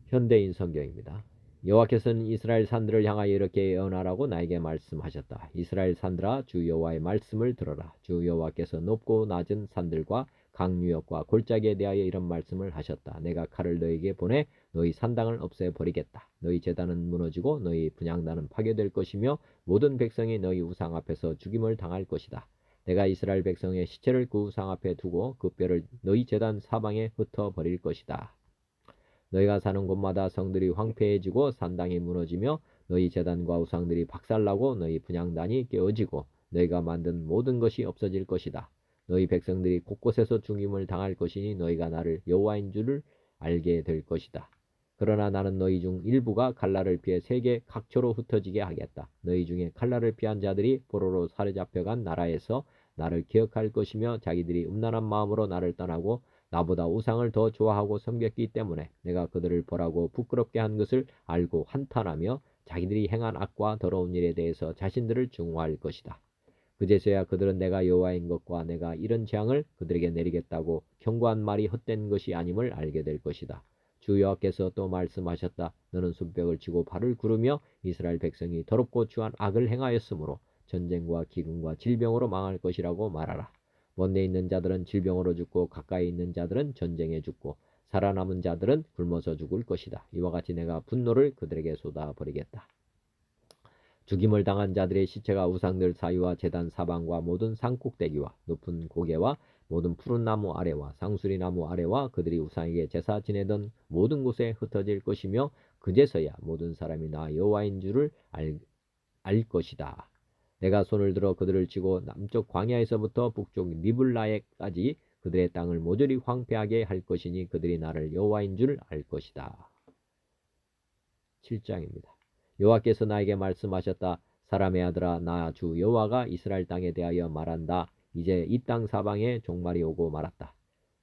현대인 성경입니다. 여호와께서는 이스라엘 산들을 향하여 이렇게 예언하라고 나에게 말씀하셨다. 이스라엘 산들아, 주 여호와의 말씀을 들어라. 주 여호와께서 높고 낮은 산들과 강유역과 골짜기에 대하여 이런 말씀을 하셨다. 내가 칼을 너희에게 보내 너희 산당을 없애버리겠다. 너희 제단은 무너지고 너희 분향단은 파괴될 것이며 모든 백성이 너희 우상 앞에서 죽임을 당할 것이다. 내가 이스라엘 백성의 시체를 그 우상 앞에 두고 그 뼈를 너희 제단 사방에 흩어버릴 것이다. 너희가 사는 곳마다 성들이 황폐해지고 산당이 무너지며 너희 제단과 우상들이 박살나고 너희 분향단이 깨어지고 너희가 만든 모든 것이 없어질 것이다. 너희 백성들이 곳곳에서 죽임을 당할 것이니 너희가 나를 여호와인 줄을 알게 될 것이다. 그러나 나는 너희 중 일부가 칼날을 피해 세계 각처로 흩어지게 하겠다. 너희 중에 칼날을 피한 자들이 포로로 사로잡혀간 나라에서 나를 기억할 것이며 자기들이 음란한 마음으로 나를 떠나고 나보다 우상을 더 좋아하고 섬겼기 때문에 내가 그들을 벌하고 부끄럽게 한 것을 알고 한탄하며 자기들이 행한 악과 더러운 일에 대해서 자신들을 증오할 것이다. 그제서야 그들은 내가 여호와인 것과 내가 이런 재앙을 그들에게 내리겠다고 경고한 말이 헛된 것이 아님을 알게 될 것이다. 주 여호와께서 또 말씀하셨다. 너는 손뼉을 치고 발을 구르며 이스라엘 백성이 더럽고 추한 악을 행하였으므로 전쟁과 기근과 질병으로 망할 것이라고 말하라. 먼데 있는 자들은 질병으로 죽고 가까이 있는 자들은 전쟁에 죽고 살아남은 자들은 굶어서 죽을 것이다. 이와 같이 내가 분노를 그들에게 쏟아버리겠다. 죽임을 당한 자들의 시체가 우상들 사이와 제단 사방과 모든 산꼭대기와 높은 고개와 모든 푸른 나무 아래와 상수리 나무 아래와 그들이 우상에게 제사 지내던 모든 곳에 흩어질 것이며 그제서야 모든 사람이 나 여호와인 줄을 알 것이다. 내가 손을 들어 그들을 치고 남쪽 광야에서부터 북쪽 리블라에까지 그들의 땅을 모조리 황폐하게 할 것이니 그들이 나를 여호와인 줄 알 것이다. 7장입니다. 여호와께서 나에게 말씀하셨다. 사람의 아들아, 나 주 여호와가 이스라엘 땅에 대하여 말한다. 이제 이 땅 사방에 종말이 오고 말았다.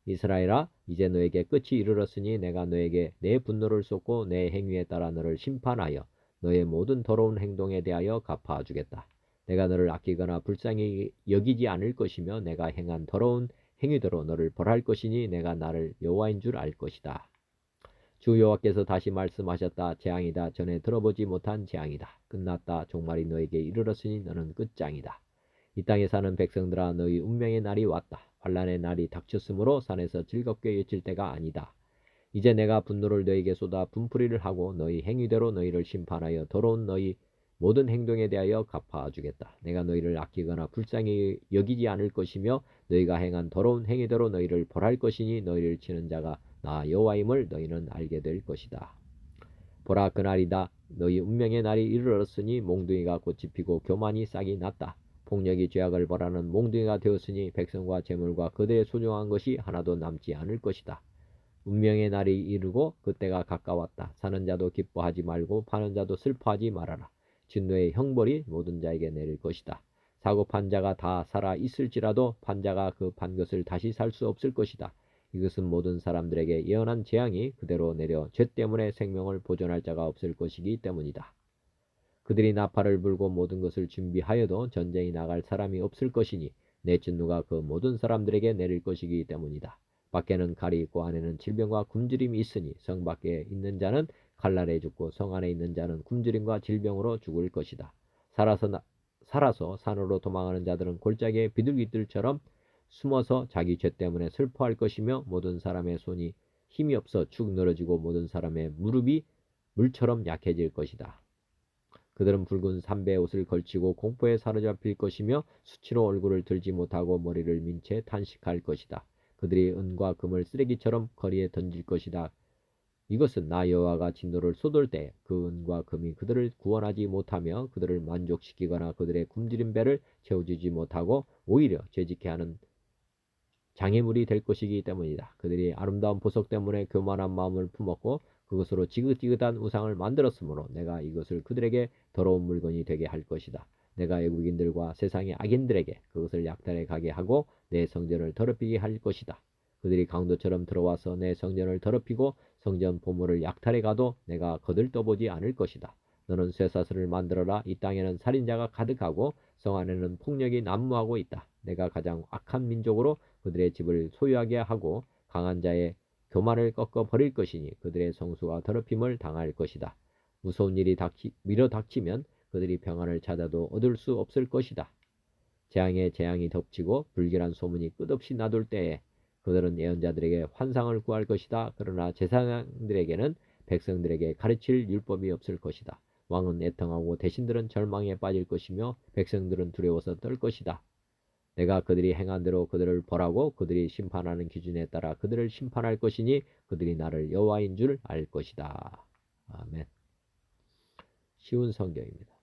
이스라엘아, 이제 너에게 끝이 이르렀으니 내가 너에게 내 분노를 쏟고 내 행위에 따라 너를 심판하여 너의 모든 더러운 행동에 대하여 갚아주겠다. 내가 너를 아끼거나 불쌍히 여기지 않을 것이며 내가 행한 더러운 행위대로 너를 벌할 것이니 내가 나를 여호와인 줄 알 것이다. 주 여호와께서 다시 말씀하셨다. 재앙이다. 전에 들어보지 못한 재앙이다. 끝났다. 종말이 너에게 이르렀으니 너는 끝장이다. 이 땅에 사는 백성들아, 너희 운명의 날이 왔다. 환난의 날이 닥쳤으므로 산에서 즐겁게 외칠 때가 아니다. 이제 내가 분노를 너희에게 쏟아 분풀이를 하고 너희 행위대로 너희를 심판하여 더러운 너희 모든 행동에 대하여 갚아주겠다. 내가 너희를 아끼거나 불쌍히 여기지 않을 것이며 너희가 행한 더러운 행위대로 너희를 벌할 것이니 너희를 치는 자가 나 여호와임을 너희는 알게 될 것이다. 보라, 그날이다. 너희 운명의 날이 이르렀으니 몽둥이가 꽃이 피고 교만이 싹이 났다. 폭력이 죄악을 벌하는 몽둥이가 되었으니 백성과 재물과 그들의 소중한 것이 하나도 남지 않을 것이다. 운명의 날이 이르고 그때가 가까웠다. 사는 자도 기뻐하지 말고 파는 자도 슬퍼하지 말아라. 진노의 형벌이 모든 자에게 내릴 것이다. 사고 판 자가 다 살아 있을지라도 판 자가 그 판 것을 다시 살 수 없을 것이다. 이것은 모든 사람들에게 예언한 재앙이 그대로 내려 죄 때문에 생명을 보존할 자가 없을 것이기 때문이다. 그들이 나팔을 불고 모든 것을 준비하여도 전쟁이 나갈 사람이 없을 것이니 내 진노가 그 모든 사람들에게 내릴 것이기 때문이다. 밖에는 칼이 있고 안에는 질병과 굶주림이 있으니 성 밖에 있는 자는 칼날에 죽고 성 안에 있는 자는 굶주림과 질병으로 죽을 것이다. 살아서 산으로 도망하는 자들은 골짜기의 비둘기들처럼 숨어서 자기 죄 때문에 슬퍼할 것이며 모든 사람의 손이 힘이 없어 축 늘어지고 모든 사람의 무릎이 물처럼 약해질 것이다. 그들은 붉은 삼배 옷을 걸치고 공포에 사로잡힐 것이며 수치로 얼굴을 들지 못하고 머리를 민 채 탄식할 것이다. 그들이 은과 금을 쓰레기처럼 거리에 던질 것이다. 이것은 나 여호와가 진노를 쏟을 때 그 은과 금이 그들을 구원하지 못하며 그들을 만족시키거나 그들의 굶주린 배를 채워주지 못하고 오히려 죄짓게 하는 장애물이 될 것이기 때문이다. 그들이 아름다운 보석 때문에 교만한 마음을 품었고 그것으로 지긋지긋한 우상을 만들었으므로 내가 이것을 그들에게 더러운 물건이 되게 할 것이다. 내가 외국인들과 세상의 악인들에게 그것을 약탈해 가게 하고 내 성전을 더럽히게 할 것이다. 그들이 강도처럼 들어와서 내 성전을 더럽히고 성전 보물을 약탈해 가도 내가 거들떠보지 않을 것이다. 너는 쇠사슬을 만들어라. 이 땅에는 살인자가 가득하고 성 안에는 폭력이 난무하고 있다. 내가 가장 악한 민족으로 그들의 집을 소유하게 하고 강한 자의 교만을 꺾어 버릴 것이니 그들의 성수가 더럽힘을 당할 것이다. 무서운 일이 밀어 닥치면 그들이 평안을 찾아도 얻을 수 없을 것이다. 재앙에 재앙이 덮치고 불길한 소문이 끝없이 나돌 때에 그들은 예언자들에게 환상을 구할 것이다. 그러나 제사장들에게는 백성들에게 가르칠 율법이 없을 것이다. 왕은 애통하고 대신들은 절망에 빠질 것이며 백성들은 두려워서 떨 것이다. 내가 그들이 행한 대로 그들을 벌하고 그들이 심판하는 기준에 따라 그들을 심판할 것이니 그들이 나를 여호와인 줄 알 것이다. 아멘. 쉬운 성경입니다.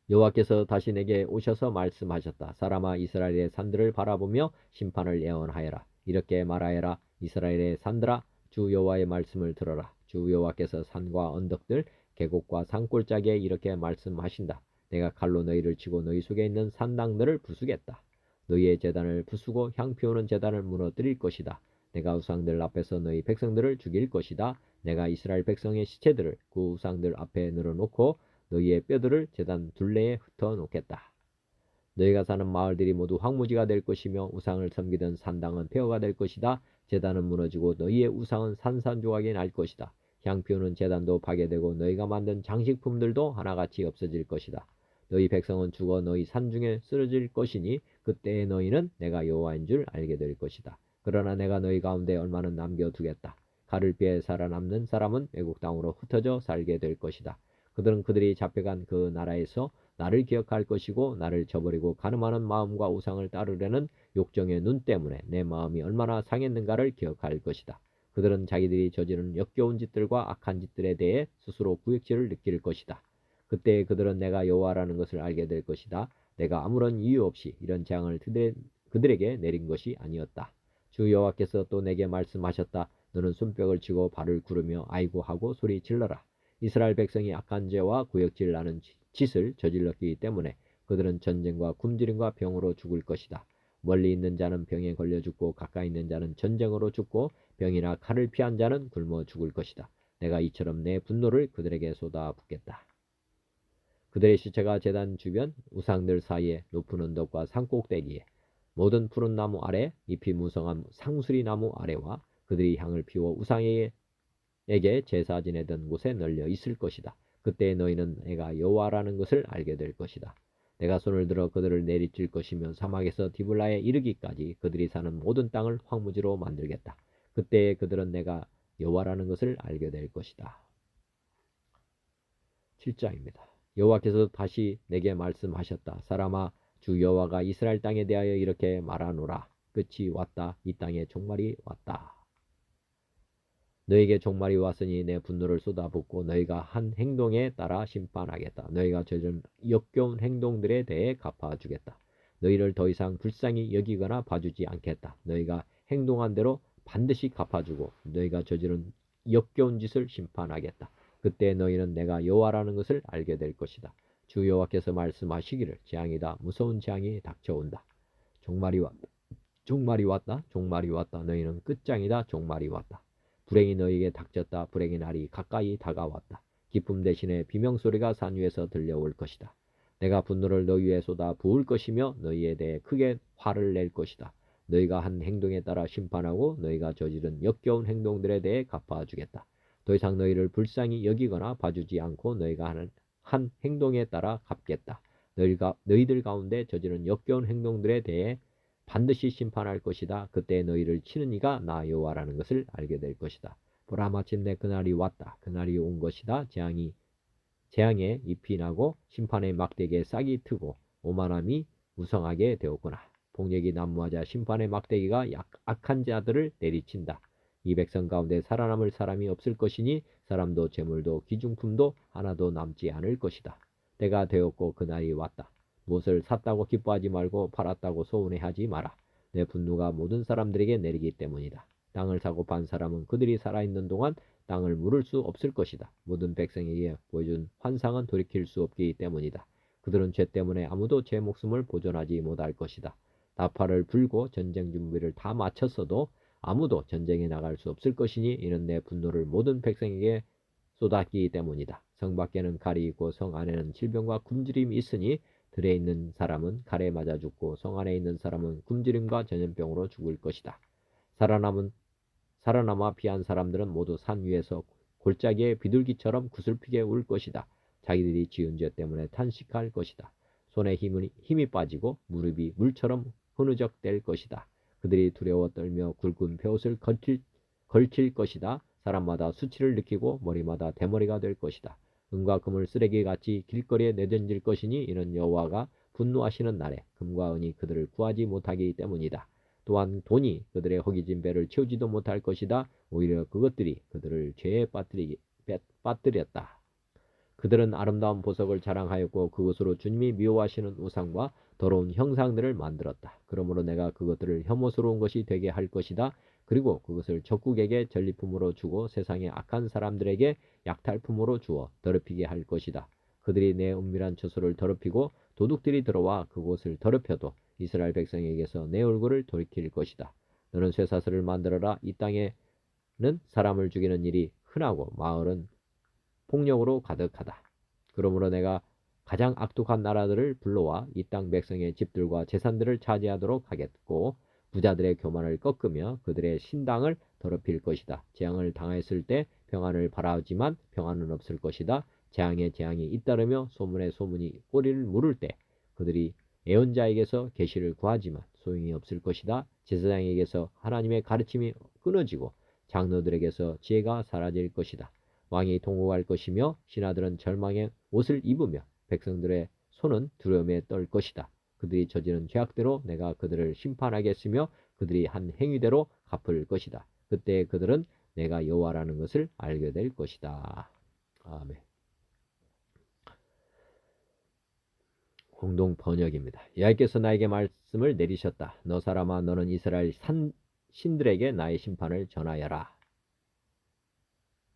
여호와께서 다시 내게 오셔서 말씀하셨다. 사람아 이스라엘의 산들을 바라보며 심판을 예언하여라. 이렇게 말하여라. 이스라엘의 산들아 주 여호와의 말씀을 들어라. 주 여호와께서 산과 언덕들 계곡과 산골짜기에 이렇게 말씀하신다. 내가 칼로 너희를 치고 너희 속에 있는 산당들을 부수겠다. 너희의 제단을 부수고 향 피우는 제단을 무너뜨릴 것이다. 내가 우상들 앞에서 너희 백성들을 죽일 것이다. 내가 이스라엘 백성의 시체들을 그 우상들 앞에 늘어놓고 너희의 뼈들을 제단 둘레에 흩어놓겠다. 너희가 사는 마을들이 모두 황무지가 될 것이며 우상을 섬기던 산당은 폐허가 될 것이다. 제단은 무너지고 너희의 우상은 산산조각이 날 것이다. 향 피우는 제단도 파괴되고 너희가 만든 장식품들도 하나같이 없어질 것이다. 너희 백성은 죽어 너희 산중에 쓰러질 것이니 그때에 너희는 내가 여호와인 줄 알게 될 것이다. 그러나 내가 너희 가운데 얼마는 남겨두겠다. 칼을 피해 살아남는 사람은 외국 땅으로 흩어져 살게 될 것이다. 그들은 그들이 잡혀간 그 나라에서 나를 기억할 것이고 나를 저버리고 가늠하는 마음과 우상을 따르려는 욕정의 눈 때문에 내 마음이 얼마나 상했는가를 기억할 것이다. 그들은 자기들이 저지른 역겨운 짓들과 악한 짓들에 대해 스스로 구역질을 느낄 것이다. 그때 그들은 내가 여호와라는 것을 알게 될 것이다. 내가 아무런 이유 없이 이런 재앙을 그들에게 내린 것이 아니었다. 주 여호와께서 또 내게 말씀하셨다. 너는 손뼉을 치고 발을 구르며 아이고 하고 소리 질러라. 이스라엘 백성이 악한 죄와 구역질 나는 짓을 저질렀기 때문에 그들은 전쟁과 굶주림과 병으로 죽을 것이다. 멀리 있는 자는 병에 걸려 죽고 가까이 있는 자는 전쟁으로 죽고 병이나 칼을 피한 자는 굶어 죽을 것이다. 내가 이처럼 내 분노를 그들에게 쏟아붓겠다. 그들의 시체가 제단 주변 우상들 사이에 높은 언덕과 산꼭대기에 모든 푸른 나무 아래 잎이 무성한 상수리 나무 아래와 그들이 향을 피워 우상에게 제사 지내던 곳에 널려 있을 것이다. 그때 너희는 내가 여호와라는 것을 알게 될 것이다. 내가 손을 들어 그들을 내리칠 것이며 사막에서 디블라에 이르기까지 그들이 사는 모든 땅을 황무지로 만들겠다. 그때 그들은 내가 여호와라는 것을 알게 될 것이다. 7장입니다. 여호와께서 다시 내게 말씀하셨다. 사람아 주 여호와가 이스라엘 땅에 대하여 이렇게 말하노라. 끝이 왔다. 이 땅에 종말이 왔다. 너에게 종말이 왔으니 내 분노를 쏟아붓고 너희가 한 행동에 따라 심판하겠다. 너희가 저지른 역겨운 행동들에 대해 갚아주겠다. 너희를 더 이상 불쌍히 여기거나 봐주지 않겠다. 너희가 행동한 대로 반드시 갚아주고 너희가 저지른 역겨운 짓을 심판하겠다. 그때 너희는 내가 여호와라는 것을 알게 될 것이다. 주 여호와께서 말씀하시기를 재앙이다. 무서운 재앙이 닥쳐온다. 종말이 왔다. 종말이 왔다. 종말이 왔다. 너희는 끝장이다. 종말이 왔다. 불행이 너희에게 닥쳤다. 불행의 날이 가까이 다가왔다. 기쁨 대신에 비명소리가 산 위에서 들려올 것이다. 내가 분노를 너희 위에 쏟아 부을 것이며 너희에 대해 크게 화를 낼 것이다. 너희가 한 행동에 따라 심판하고 너희가 저지른 역겨운 행동들에 대해 갚아주겠다. 더 이상 너희를 불쌍히 여기거나 봐주지 않고 너희가 하는 한 행동에 따라 갚겠다. 너희들 가운데 저지른 역겨운 행동들에 대해 반드시 심판할 것이다. 그때 너희를 치는 이가 나 여호와라는 것을 알게 될 것이다. 보라 마침내 그날이 왔다. 그날이 온 것이다. 재앙에 잎이 나고 심판의 막대기에 싹이 트고 오만함이 무성하게 되었구나. 폭력이 난무하자 심판의 막대기가 악한 자들을 내리친다. 이 백성 가운데 살아남을 사람이 없을 것이니 사람도 재물도 기중품도 하나도 남지 않을 것이다. 때가 되었고 그날이 왔다. 무엇을 샀다고 기뻐하지 말고 팔았다고 서운해하지 마라. 내 분노가 모든 사람들에게 내리기 때문이다. 땅을 사고 판 사람은 그들이 살아있는 동안 땅을 물을 수 없을 것이다. 모든 백성에게 보여준 환상은 돌이킬 수 없기 때문이다. 그들은 죄 때문에 아무도 제 목숨을 보존하지 못할 것이다. 나팔을 불고 전쟁 준비를 다 마쳤어도 아무도 전쟁에 나갈 수 없을 것이니 이는 내 분노를 모든 백성에게 쏟았기 때문이다. 성 밖에는 칼이 있고 성 안에는 질병과 굶주림이 있으니 들에 있는 사람은 칼에 맞아 죽고 성 안에 있는 사람은 굶주림과 전염병으로 죽을 것이다. 살아남아 피한 사람들은 모두 산 위에서 골짜기의 비둘기처럼 구슬피게 울 것이다. 자기들이 지은 죄 때문에 탄식할 것이다. 손에 힘이 빠지고 무릎이 물처럼 흐느적댈 것이다. 그들이 두려워 떨며 굵은 베옷을 걸칠 것이다. 사람마다 수치를 느끼고 머리마다 대머리가 될 것이다. 은과 금을 쓰레기같이 길거리에 내던질 것이니 이는 여호와가 분노하시는 날에 금과 은이 그들을 구하지 못하기 때문이다. 또한 돈이 그들의 허기진 배를 채우지도 못할 것이다. 오히려 그것들이 그들을 죄에 빠뜨렸다. 그들은 아름다운 보석을 자랑하였고 그것으로 주님이 미워하시는 우상과 더러운 형상들을 만들었다. 그러므로 내가 그것들을 혐오스러운 것이 되게 할 것이다. 그리고 그것을 적국에게 전리품으로 주고 세상의 악한 사람들에게 약탈품으로 주어 더럽히게 할 것이다. 그들이 내 은밀한 처소를 더럽히고 도둑들이 들어와 그곳을 더럽혀도 이스라엘 백성에게서 내 얼굴을 돌이킬 것이다. 너는 쇠사슬을 만들어라. 이 땅에는 사람을 죽이는 일이 흔하고 마을은 폭력으로 가득하다. 그러므로 내가 가장 악독한 나라들을 불러와 이 땅 백성의 집들과 재산들을 차지하도록 하겠고 부자들의 교만을 꺾으며 그들의 신당을 더럽힐 것이다. 재앙을 당했을 때 평안을 바라지만 평안은 없을 것이다. 재앙에 재앙이 잇따르며 소문에 소문이 꼬리를 물을 때 그들이 예언자에게서 계시를 구하지만 소용이 없을 것이다. 제사장에게서 하나님의 가르침이 끊어지고 장로들에게서 지혜가 사라질 것이다. 왕이 통곡할 것이며 신하들은 절망의 옷을 입으며 백성들의 손은 두려움에 떨 것이다. 그들이 저지른 죄악대로 내가 그들을 심판하겠으며 그들이 한 행위대로 갚을 것이다. 그때 그들은 내가 여호와라는 것을 알게 될 것이다. 아멘. 공동 번역입니다. 여호와께서 나에게 말씀을 내리셨다. 너 사람아 너는 이스라엘 신들에게 나의 심판을 전하여라.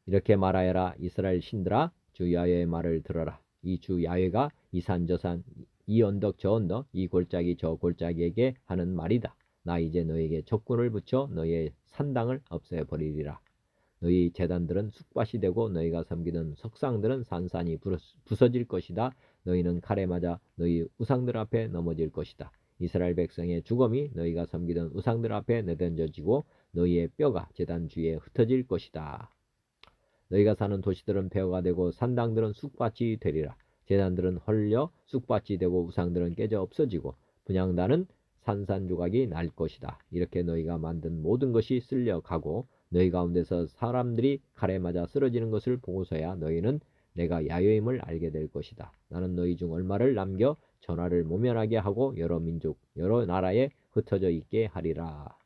이렇게 말하여라. 이스라엘 신들아 주 야훼의 말을 들어라. 이 주 야훼가 이 산 저 산 이 언덕 저 언덕 이 골짜기 저 골짜기에게 하는 말이다. 나 이제 너에게 적군을 붙여 너희의 산당을 없애버리리라. 너희 제단들은 쑥밭이 되고 너희가 섬기는 석상들은 산산이 부서질 것이다. 너희는 칼에 맞아 너희 우상들 앞에 넘어질 것이다. 이스라엘 백성의 죽음이 너희가 섬기던 우상들 앞에 내던져지고 너희의 뼈가 제단 주위에 흩어질 것이다. 너희가 사는 도시들은 폐허가 되고 산당들은 쑥밭이 되리라. 제단들은 헐려 쑥밭이 되고 우상들은 깨져 없어지고 분향단은 산산조각이 날 것이다. 이렇게 너희가 만든 모든 것이 쓸려가고 너희 가운데서 사람들이 칼에 맞아 쓰러지는 것을 보고서야 너희는 내가 야훼임을 알게 될 것이다. 나는 너희 중 얼마를 남겨 전하를 모면하게 하고 여러 민족 여러 나라에 흩어져 있게 하리라.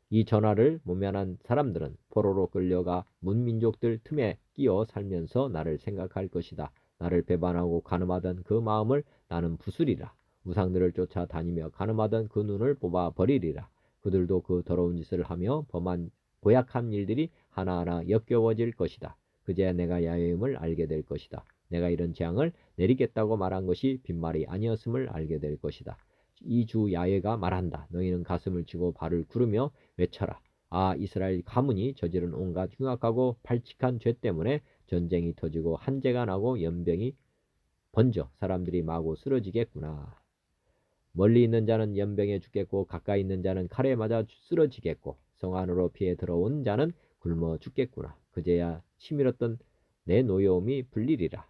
이 전하를 모면한 사람들은 포로로 끌려가 문민족들 틈에 끼어 살면서 나를 생각할 것이다. 나를 배반하고 간음하던 그 마음을 나는 부수리라. 우상들을 쫓아 다니며 간음하던 그 눈을 뽑아 버리리라. 그들도 그 더러운 짓을 하며 범한 고약한 일들이 하나하나 역겨워질 것이다. 그제야 내가 야훼임을 알게 될 것이다. 내가 이런 재앙을 내리겠다고 말한 것이 빈말이 아니었음을 알게 될 것이다. 이 주 야훼가 말한다. 너희는 가슴을 치고 발을 구르며 외쳐라. 아 이스라엘 가문이 저지른 온갖 흉악하고 발칙한 죄 때문에 전쟁이 터지고 한재가 나고 연병이 번져 사람들이 마구 쓰러지겠구나. 멀리 있는 자는 연병에 죽겠고 가까이 있는 자는 칼에 맞아 쓰러지겠고 성 안으로 피해 들어온 자는 굶어 죽겠구나. 그제야 치밀었던 내 노여움이 풀리리라.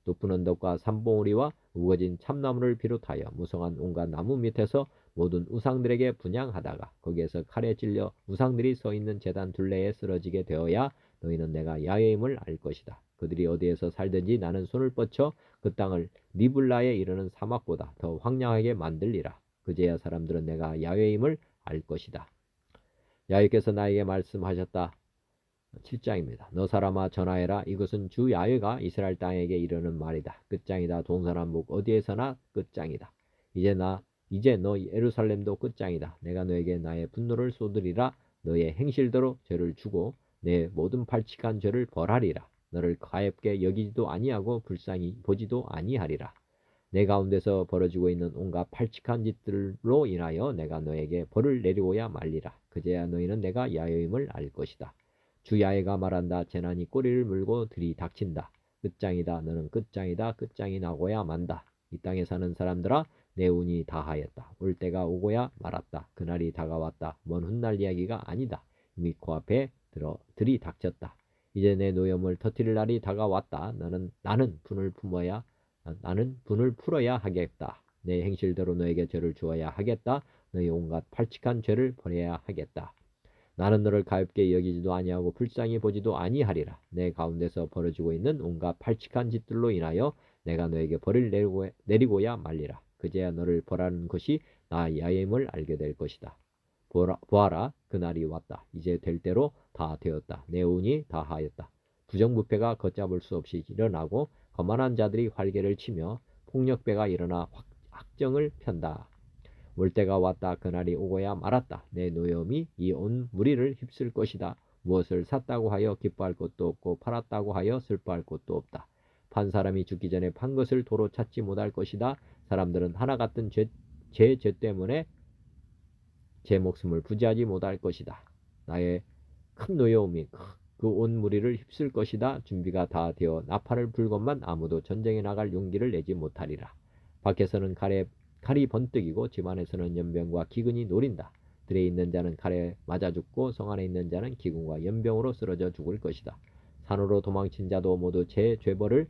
높은 언덕과 산봉우리와 우거진 참나무를 비롯하여 무성한 온갖 나무 밑에서 모든 우상들에게 분향하다가 거기에서 칼에 찔려 우상들이 서 있는 제단 둘레에 쓰러지게 되어야 너희는 내가 야훼임을 알 것이다. 그들이 어디에서 살든지 나는 손을 뻗쳐 그 땅을 리블라에 이르는 사막보다 더 황량하게 만들리라. 그제야 사람들은 내가 야훼임을 알 것이다. 야훼께서 나에게 말씀하셨다. 7장입니다. 너 사람아 전하여라. 이것은 주 야훼가 이스라엘 땅에게 이르는 말이다. 끝장이다. 동서남북 어디에서나 끝장이다. 이제 너 예루살렘도 끝장이다. 내가 너에게 나의 분노를 쏟으리라. 너의 행실대로 죄를 주고 내 모든 발칙한 죄를 벌하리라. 너를 가엾게 여기지도 아니하고 불쌍히 보지도 아니하리라. 내 가운데서 벌어지고 있는 온갖 발칙한 짓들로 인하여 내가 너에게 벌을 내리고야 말리라. 그제야 너희는 내가 야훼임을 알 것이다. 주 야훼가 말한다. 재난이 꼬리를 물고 들이닥친다. 끝장이다. 너는 끝장이다. 끝장이 나고야 만다. 이 땅에 사는 사람들아, 내 운이 다하였다. 올 때가 오고야 말았다. 그날이 다가왔다. 먼 훗날 이야기가 아니다. 이미 코앞에 들이닥쳤다. 이제 내 노염을 터뜨릴 날이 다가왔다. 나는 분을 풀어야 하겠다. 내 행실대로 너에게 죄를 주어야 하겠다. 너희 온갖 발칙한 죄를 버려야 하겠다. 나는 너를 가엾게 여기지도 아니하고 불쌍히 보지도 아니하리라. 내 가운데서 벌어지고 있는 온갖 발칙한 짓들로 인하여 내가 너에게 벌을 내리고야 말리라. 그제야 너를 벌하는 것이 나 야훼임을 알게 될 것이다. 보아라, 그날이 왔다. 이제 될 대로 다 되었다. 내 운이 다하였다. 부정부패가 걷잡을 수 없이 일어나고 거만한 자들이 활개를 치며 폭력배가 일어나 확정을 편다. 올 때가 왔다. 그날이 오고야 말았다. 내 노염이 이 온 무리를 휩쓸 것이다. 무엇을 샀다고 하여 기뻐할 것도 없고 팔았다고 하여 슬퍼할 것도 없다. 판 사람이 죽기 전에 판 것을 도로 찾지 못할 것이다. 사람들은 하나 같은 죄 때문에 제 목숨을 부지하지 못할 것이다. 나의 큰 노여움이 그 온 무리를 휩쓸 것이다. 준비가 다 되어 나팔을 불건만 아무도 전쟁에 나갈 용기를 내지 못하리라. 밖에서는 칼이 번뜩이고 집 안에서는 연병과 기근이 노린다. 들에 있는 자는 칼에 맞아 죽고 성 안에 있는 자는 기근과 연병으로 쓰러져 죽을 것이다. 산으로 도망친 자도 모두 제 죄벌을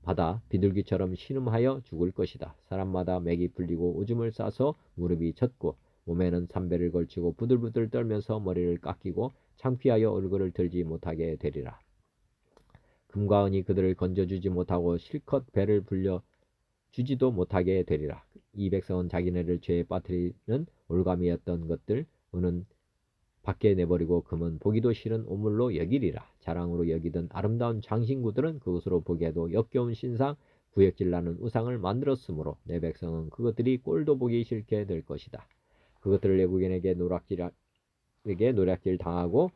받아 비둘기처럼 신음하여 죽을 것이다. 사람마다 맥이 풀리고 오줌을 싸서 무릎이 젖고 몸에는 삼배를 걸치고 부들부들 떨면서 머리를 깎이고 창피하여 얼굴을 들지 못하게 되리라. 금과 은이 그들을 건져주지 못하고 실컷 배를 불려 주지도 못하게 되리라. 이 백성은 자기네를 죄에 빠뜨리는 올가미였던 것들, 은은 밖에 내버리고 금은 보기도 싫은 오물로 여기리라. 자랑으로 여기던 아름다운 장신구들은 그것으로 보기에도 역겨운 신상, 구역질나는 우상을 만들었으므로 내 백성은 그것들이 꼴도 보기 싫게 될 것이다. 그것들을 외국인에게 노략질 당하고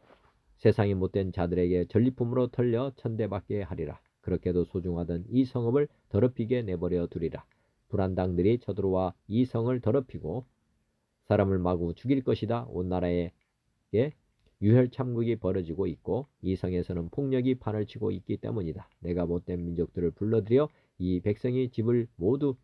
세상이 못된 자들에게 전리품으로 털려 천대받게 하리라. 그렇게도 소중하던 이 성읍을 더럽히게 내버려 두리라. 불안당들이 쳐들어와 이 성을 더럽히고 사람을 마구 죽일 것이다. 온 나라에 유혈 참국이 벌어지고 있고 이 성에서는 폭력이 판을 치고 있기 때문이다. 내가 못된 민족들을 불러들여 이 백성이 집을 모두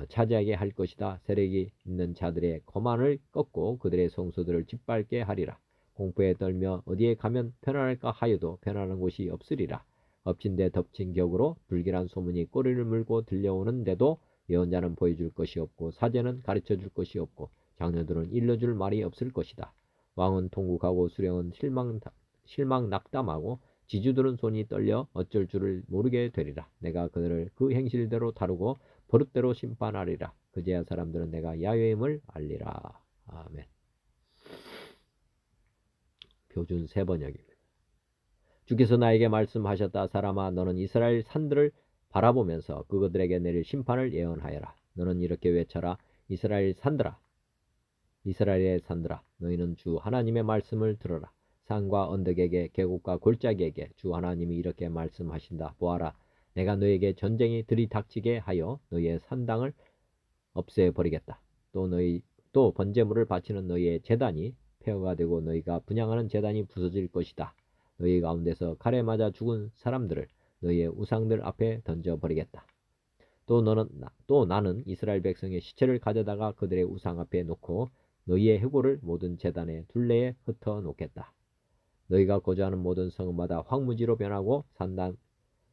차지하게 할 것이다. 세력이 있는 자들의 거만을 꺾고 그들의 성소들을 짓밟게 하리라. 공포에 떨며 어디에 가면 편안할까 하여도 편안한 곳이 없으리라. 엎친 데 덮친 격으로 불길한 소문이 꼬리를 물고 들려오는데도 예언자는 보여줄 것이 없고 사제는 가르쳐줄 것이 없고 장로들은 일러줄 말이 없을 것이다. 왕은 통곡하고 수령은 실망 낙담하고 지주들은 손이 떨려 어쩔 줄을 모르게 되리라. 내가 그들을 그 행실대로 다루고 버릇대로 심판하리라. 그제야 사람들은 내가 야훼임을 알리라. 아멘. 표준 세번역입니다. 주께서 나에게 말씀하셨다. 사람아, 너는 이스라엘 산들을 바라보면서 그것들에게 내릴 심판을 예언하여라. 너는 이렇게 외쳐라. 이스라엘의 산들아, 너희는 주 하나님의 말씀을 들어라. 산과 언덕에게 계곡과 골짜기에게 주 하나님이 이렇게 말씀하신다. 보아라, 내가 너에게 전쟁이 들이닥치게 하여 너희의 산당을 없애버리겠다. 또 번제물을 바치는 너희의 제단이 폐허가 되고 너희가 분향하는 제단이 부서질 것이다. 너희 가운데서 칼에 맞아 죽은 사람들을 너희의 우상들 앞에 던져버리겠다. 또 나는 이스라엘 백성의 시체를 가져다가 그들의 우상 앞에 놓고 너희의 해골을 모든 제단의 둘레에 흩어 놓겠다. 너희가 거주하는 모든 성읍마다 황무지로 변하고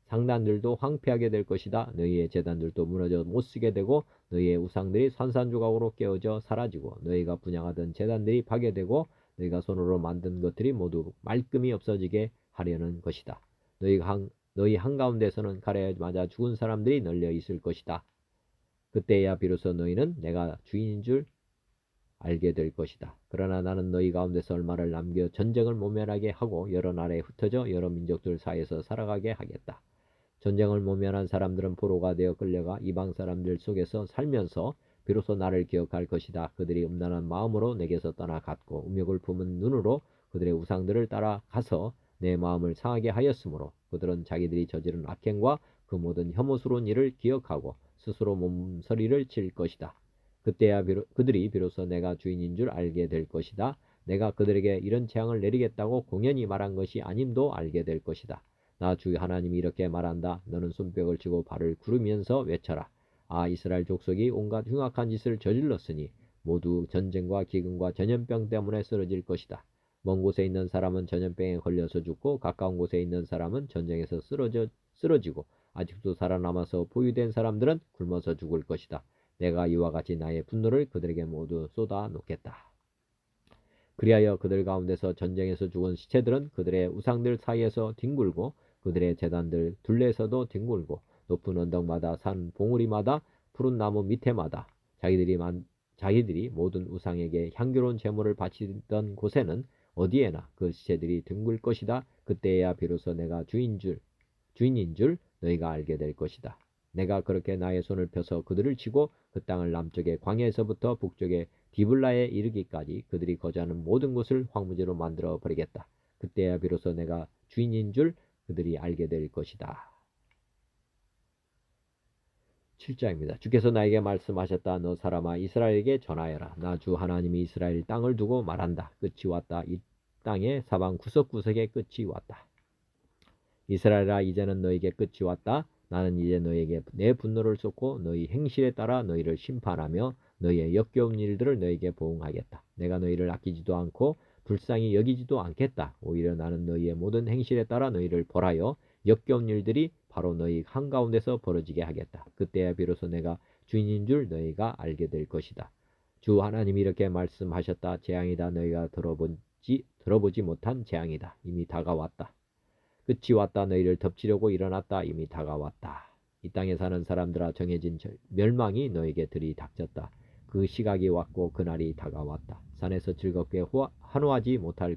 상단들도 황폐하게 될 것이다. 너희의 제단들도 무너져 못쓰게 되고 너희의 우상들이 산산조각으로 깨어져 사라지고 너희가 분향하던 제단들이 파괴되고 너희가 손으로 만든 것들이 모두 말끔히 없어지게 하려는 것이다. 너희 한가운데서는 칼에 맞아 죽은 사람들이 널려 있을 것이다. 그때야 비로소 너희는 내가 주인인 줄 알게 될 것이다. 그러나 나는 너희 가운데서 얼마를 남겨 전쟁을 모면하게 하고 여러 나라에 흩어져 여러 민족들 사이에서 살아가게 하겠다. 전쟁을 모면한 사람들은 포로가 되어 끌려가 이방 사람들 속에서 살면서 비로소 나를 기억할 것이다. 그들이 음란한 마음으로 내게서 떠나갔고 음욕을 품은 눈으로 그들의 우상들을 따라가서 내 마음을 상하게 하였으므로 그들은 자기들이 저지른 악행과 그 모든 혐오스러운 일을 기억하고 스스로 몸서리를 칠 것이다. 그때야 그들이 비로소 내가 주인인 줄 알게 될 것이다. 내가 그들에게 이런 재앙을 내리겠다고 공연히 말한 것이 아님도 알게 될 것이다. 나 주 하나님이 이렇게 말한다. 너는 손뼉을 치고 발을 구르면서 외쳐라. 아, 이스라엘 족속이 온갖 흉악한 짓을 저질렀으니 모두 전쟁과 기근과 전염병 때문에 쓰러질 것이다. 먼 곳에 있는 사람은 전염병에 걸려서 죽고 가까운 곳에 있는 사람은 전쟁에서 쓰러지고 아직도 살아남아서 보유된 사람들은 굶어서 죽을 것이다. 내가 이와 같이 나의 분노를 그들에게 모두 쏟아 놓겠다. 그리하여 그들 가운데서 전쟁에서 죽은 시체들은 그들의 우상들 사이에서 뒹굴고 그들의 제단들 둘레에서도 뒹굴고 높은 언덕마다 산 봉우리마다 푸른 나무 밑에마다 자기들이 모든 우상에게 향기로운 제물을 바치던 곳에는 어디에나 그 시체들이 뒹굴 것이다. 그때야 비로소 내가 주인인 줄 너희가 알게 될 것이다. 내가 그렇게 나의 손을 펴서 그들을 치고 그 땅을 남쪽의 광야에서부터 북쪽의 디블라에 이르기까지 그들이 거주하는 모든 곳을 황무지로 만들어 버리겠다. 그때야 비로소 내가 주인인 줄 그들이 알게 될 것이다. 7장입니다. 주께서 나에게 말씀하셨다. 너 사람아 이스라엘에게 전하여라. 나 주 하나님이 이스라엘 땅을 두고 말한다. 끝이 왔다. 이 땅의 사방 구석구석에 끝이 왔다. 이스라엘아 이제는 너에게 끝이 왔다. 나는 이제 너에게 내 분노를 쏟고 너희 행실에 따라 너희를 심판하며 너희의 역겨운 일들을 너희에게 보응하겠다. 내가 너희를 아끼지도 않고 불쌍히 여기지도 않겠다. 오히려 나는 너희의 모든 행실에 따라 너희를 벌하여 역겨운 일들이 바로 너희 한가운데서 벌어지게 하겠다. 그때야 비로소 내가 주인인 줄 너희가 알게 될 것이다. 주 하나님이 이렇게 말씀하셨다. 재앙이다. 너희가 들어보지 못한 재앙이다. 이미 다가왔다. 끝이 왔다. 너희를 덮치려고 일어났다. 이미 다가왔다. 이 땅에 사는 사람들아 정해진 멸망이 너에게 들이닥쳤다. 그 시각이 왔고 그날이 다가왔다. 산에서 즐겁게 환호하지 못할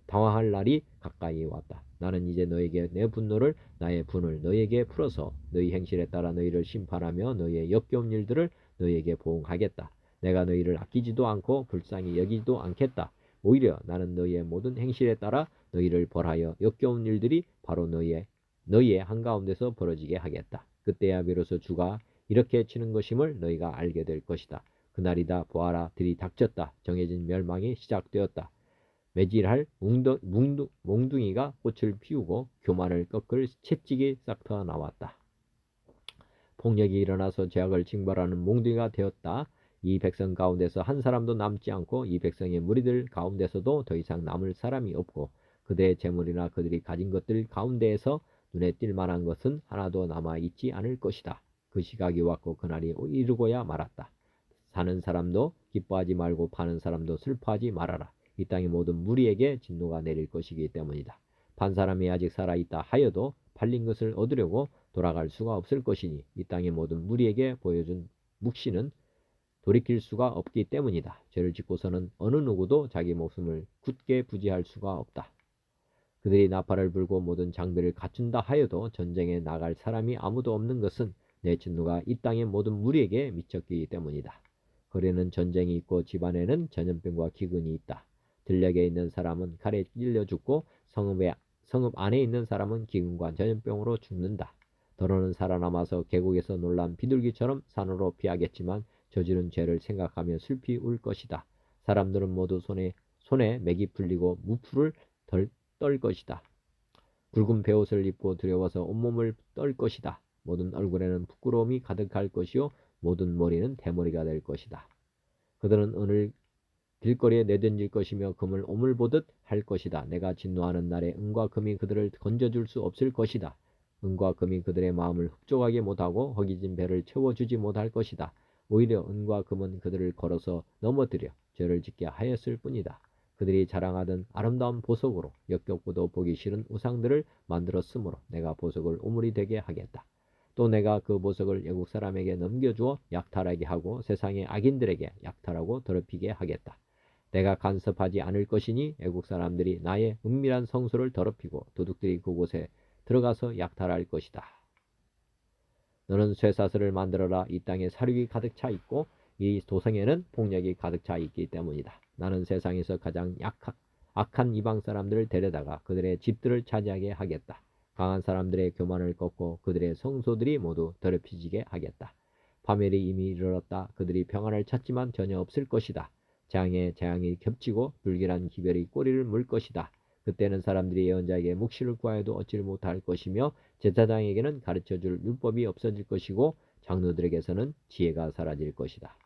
당황할 날이 가까이 왔다. 나는 이제 너에게 내 분노를 나의 분을 너에게 풀어서 너희 행실에 따라 너희를 심판하며 너희의 역겨운 일들을 너희에게 보응하겠다. 내가 너희를 아끼지도 않고 불쌍히 여기지도 않겠다. 오히려 나는 너희의 모든 행실에 따라 너희를 벌하여 역겨운 일들이 바로 너희의 한가운데서 벌어지게 하겠다. 그때야 비로소 주가 이렇게 치는 것임을 너희가 알게 될 것이다. 그날이다. 보아라. 들이닥쳤다. 정해진 멸망이 시작되었다. 매질할 몽둥이가 꽃을 피우고 교만을 꺾을 채찍이 싹터 나왔다. 폭력이 일어나서 죄악을 징벌하는 몽둥이가 되었다. 이 백성 가운데서 한 사람도 남지 않고 이 백성의 무리들 가운데서도 더 이상 남을 사람이 없고 그들의 재물이나 그들이 가진 것들 가운데에서 눈에 띌 만한 것은 하나도 남아있지 않을 것이다. 그 시각이 왔고 그날이 이르고야 말았다. 사는 사람도 기뻐하지 말고 파는 사람도 슬퍼하지 말아라. 이 땅의 모든 무리에게 진노가 내릴 것이기 때문이다. 판 사람이 아직 살아있다 하여도 팔린 것을 얻으려고 돌아갈 수가 없을 것이니 이 땅의 모든 무리에게 보여준 묵시는 돌이킬 수가 없기 때문이다. 죄를 짓고서는 어느 누구도 자기 목숨을 굳게 부지할 수가 없다. 그들이 나팔을 불고 모든 장비를 갖춘다 하여도 전쟁에 나갈 사람이 아무도 없는 것은 내 진노가 이 땅의 모든 무리에게 미쳤기 때문이다. 거리는 전쟁이 있고 집안에는 전염병과 기근이 있다. 들녘에 있는 사람은 칼에 찔려 죽고 성읍 안에 있는 사람은 기근과 전염병으로 죽는다. 더러는 살아남아서 계곡에서 놀란 비둘기처럼 산으로 피하겠지만 저지른 죄를 생각하며 슬피 울 것이다. 사람들은 모두 손에 맥이 풀리고 무풀을 떨 것이다. 붉은 베옷을 입고 두려워서 온몸을 떨 것이다. 모든 얼굴에는 부끄러움이 가득할 것이요 모든 머리는 대머리가 될 것이다. 그들은 은을 길거리에 내던질 것이며 금을 오물 보듯 할 것이다. 내가 진노하는 날에 은과 금이 그들을 건져줄 수 없을 것이다. 은과 금이 그들의 마음을 흡족하게 못하고 허기진 배를 채워주지 못할 것이다. 오히려 은과 금은 그들을 걸어서 넘어뜨려 죄를 짓게 하였을 뿐이다. 그들이 자랑하던 아름다운 보석으로 역겹고도 보기 싫은 우상들을 만들었으므로 내가 보석을 오물이 되게 하겠다. 또 내가 그 보석을 애국 사람에게 넘겨주어 약탈하게 하고 세상의 악인들에게 약탈하고 더럽히게 하겠다. 내가 간섭하지 않을 것이니 애국 사람들이 나의 은밀한 성소를 더럽히고 도둑들이 그곳에 들어가서 약탈할 것이다. 너는 쇠사슬을 만들어라. 이 땅에 사륙이 가득 차 있고 이 도성에는 폭력이 가득 차 있기 때문이다. 나는 세상에서 가장 악한 이방 사람들을 데려다가 그들의 집들을 차지하게 하겠다. 강한 사람들의 교만을 꺾고 그들의 성소들이 모두 더럽혀지게 하겠다. 파멸이 이미 이르렀다. 그들이 평안을 찾지만 전혀 없을 것이다. 재앙에 재앙이 겹치고 불길한 기별이 꼬리를 물 것이다. 그때는 사람들이 예언자에게 묵시를 구하여도 얻지를 못할 것이며 제사장에게는 가르쳐줄 율법이 없어질 것이고 장로들에게서는 지혜가 사라질 것이다.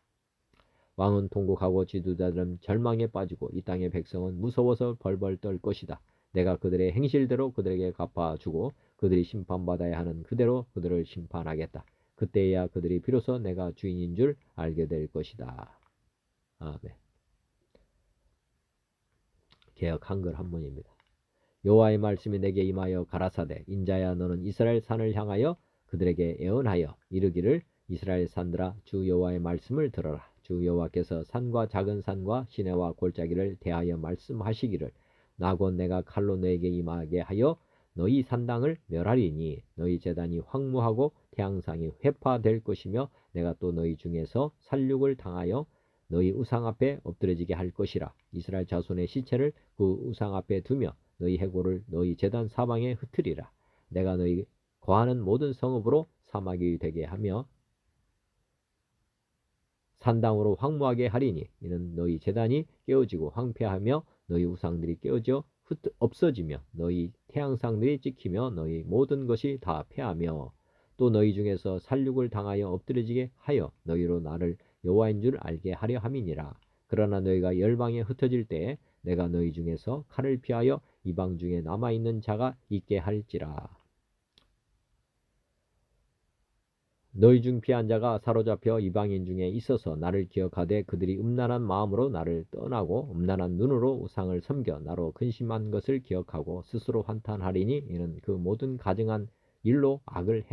왕은 통곡하고 지도자들은 절망에 빠지고 이 땅의 백성은 무서워서 벌벌 떨 것이다. 내가 그들의 행실대로 그들에게 갚아주고 그들이 심판받아야 하는 그대로 그들을 심판하겠다. 그때야 그들이 비로소 내가 주인인 줄 알게 될 것이다. 아멘. 개역 한글 한문입니다. 여호와의 말씀이 내게 임하여 가라사대 인자야 너는 이스라엘 산을 향하여 그들에게 예언하여 이르기를 이스라엘 산들아 주 여호와의 말씀을 들어라. 주 여호와께서 산과 작은 산과 시내와 골짜기를 대하여 말씀하시기를 나 곧 내가 칼로 너에게 임하게 하여 너희 산당을 멸하리니 너희 제단이 황무하고 태양상이 회파될 것이며 내가 또 너희 중에서 살육을 당하여 너희 우상 앞에 엎드러지게 할 것이라. 이스라엘 자손의 시체를 그 우상 앞에 두며 너희 해골을 너희 제단 사방에 흩으리라. 내가 너희 거하는 모든 성읍으로 사막이 되게 하며 산당으로 황무하게 하리니 이는 너희 제단이 깨어지고 황폐하며 너희 우상들이 깨어져 없어지며 너희 태양상들이 찍히며 너희 모든 것이 다 패하며 또 너희 중에서 살육을 당하여 엎드러지게 하여 너희로 나를 여호와인 줄 알게 하려 함이니라. 그러나 너희가 열방에 흩어질 때에 내가 너희 중에서 칼을 피하여 이방 중에 남아있는 자가 있게 할지라. 너희 중 피한 자가 사로잡혀 이방인 중에 있어서 나를 기억하되 그들이 음란한 마음으로 나를 떠나고 음란한 눈으로 우상을 섬겨 나로 근심한 것을 기억하고 스스로 한탄하리니 이는 그 모든 가증한 일로 악을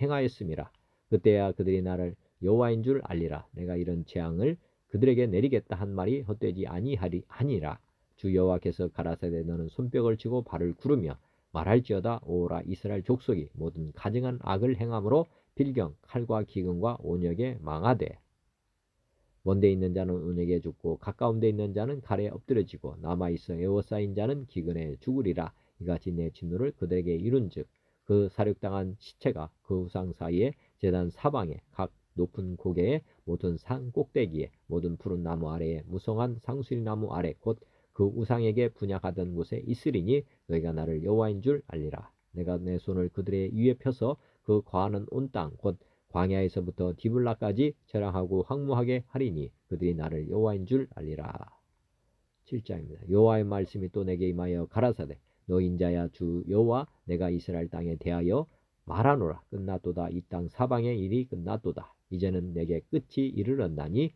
행하였음이라. 그때야 그들이 나를 여호와인 줄 알리라. 내가 이런 재앙을 그들에게 내리겠다 한 말이 헛되지 아니라. 주 여호와께서 가라사대 너는 손뼉을 치고 발을 구르며 말할지어다 오라 이스라엘 족속이 모든 가증한 악을 행함으로 필경 칼과 기근과 온역에 망하되 먼데 있는 자는 온역에 죽고 가까운 데 있는 자는 칼에 엎드러지고 남아있어 에워싸인 자는 기근에 죽으리라. 이같이 내 진노를 그들에게 이룬즉 그 사륙당한 시체가 그 우상 사이에 제단 사방에 각 높은 고개에 모든 산 꼭대기에 모든 푸른 나무 아래에 무성한 상수리나무 아래 곧 그 우상에게 분향하던 곳에 있으리니 너희가 나를 여호와인 줄 알리라. 내가 내 손을 그들의 위에 펴서 그 거하는 온 땅 곧 광야에서부터 디블라까지 저랑하고 황무하게 하리니 그들이 나를 여호와인 줄 알리라. 7장입니다. 여호와의 말씀이 또 내게 임하여 가라사대 너 인자야 주 여호와 내가 이스라엘 땅에 대하여 말하노라. 끝났도다. 이 땅 사방의 일이 끝났도다. 이제는 내게 끝이 이르렀나니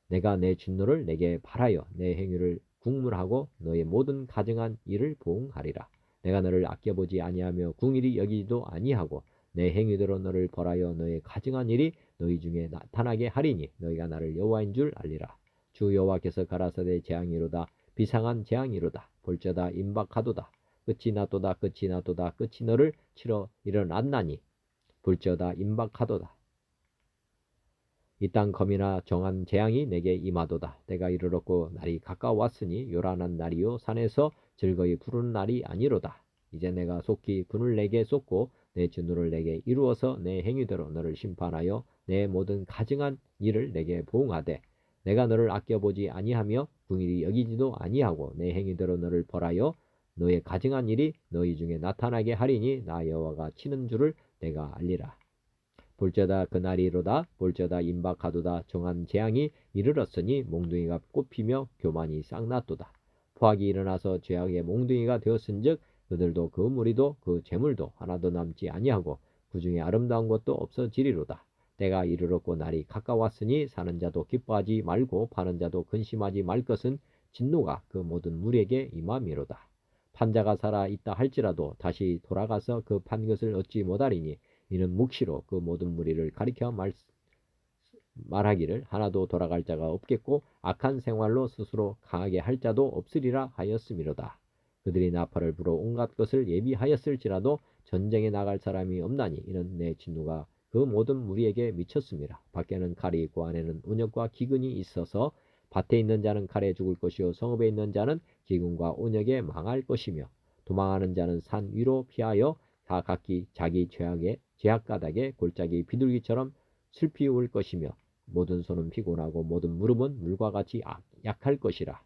내가 내 진노를 내게 발하여 내 행위를 국물하고 너의 모든 가증한 일을 보응하리라. 내가 너를 아껴보지 아니하며 궁일이 여기지도 아니하고 내 행위대로 너를 벌하여 너의 가증한 일이 너희 중에 나타나게 하리니 너희가 나를 여호와인 줄 알리라. 주 여호와께서 가라사대 재앙이로다. 비상한 재앙이로다. 볼지어다 임박하도다. 끝이 났도다. 끝이 났도다. 끝이 너를 치러 일어났나니 볼지어다 임박하도다. 이 땅 검이나 정한 재앙이 내게 임하도다. 때가 이르렀고 날이 가까웠으니 요란한 날이요 산에서 즐거이 부르는 날이 아니로다. 이제 내가 속히 군을 내게 쏟고 내 진노를 내게 이루어서 내 행위대로 너를 심판하여 내 모든 가증한 일을 내게 보응하되 내가 너를 아껴보지 아니하며 궁일이 여기지도 아니하고 내 행위대로 너를 벌하여 너의 가증한 일이 너희 중에 나타나게 하리니 나 여호와가 치는 줄을 내가 알리라. 볼지어다 그날이로다. 볼지어다 임박하도다. 정한 재앙이 이르렀으니 몽둥이가 꽃피며 교만이 싹났도다. 포악이 일어나서 죄악의 몽둥이가 되었은즉 그들도 그 무리도 그 재물도 하나도 남지 아니하고 그 중에 아름다운 것도 없어지리로다. 때가 이르렀고 날이 가까웠으니 사는 자도 기뻐하지 말고 파는 자도 근심하지 말 것은 진노가 그 모든 무리에게 임함이로다. 판자가 살아 있다 할지라도 다시 돌아가서 그 판 것을 얻지 못하리니 이는 묵시로 그 모든 무리를 가리켜 말하기를 하나도 돌아갈 자가 없겠고 악한 생활로 스스로 강하게 할 자도 없으리라 하였음이로다. 그들이 나팔을 불어 온갖 것을 예비하였을지라도 전쟁에 나갈 사람이 없나니 이는 내 진노가 그 모든 무리에게 미쳤습니다. 밖에는 칼이 있고 안에는 온역과 기근이 있어서 밭에 있는 자는 칼에 죽을 것이요 성읍에 있는 자는 기근과 온역에 망할 것이며 도망하는 자는 산 위로 피하여 다 각기 자기 죄악가닥에 골짜기 비둘기처럼 슬피 울 것이며 모든 손은 피곤하고 모든 무릎은 물과 같이 약할 것이라.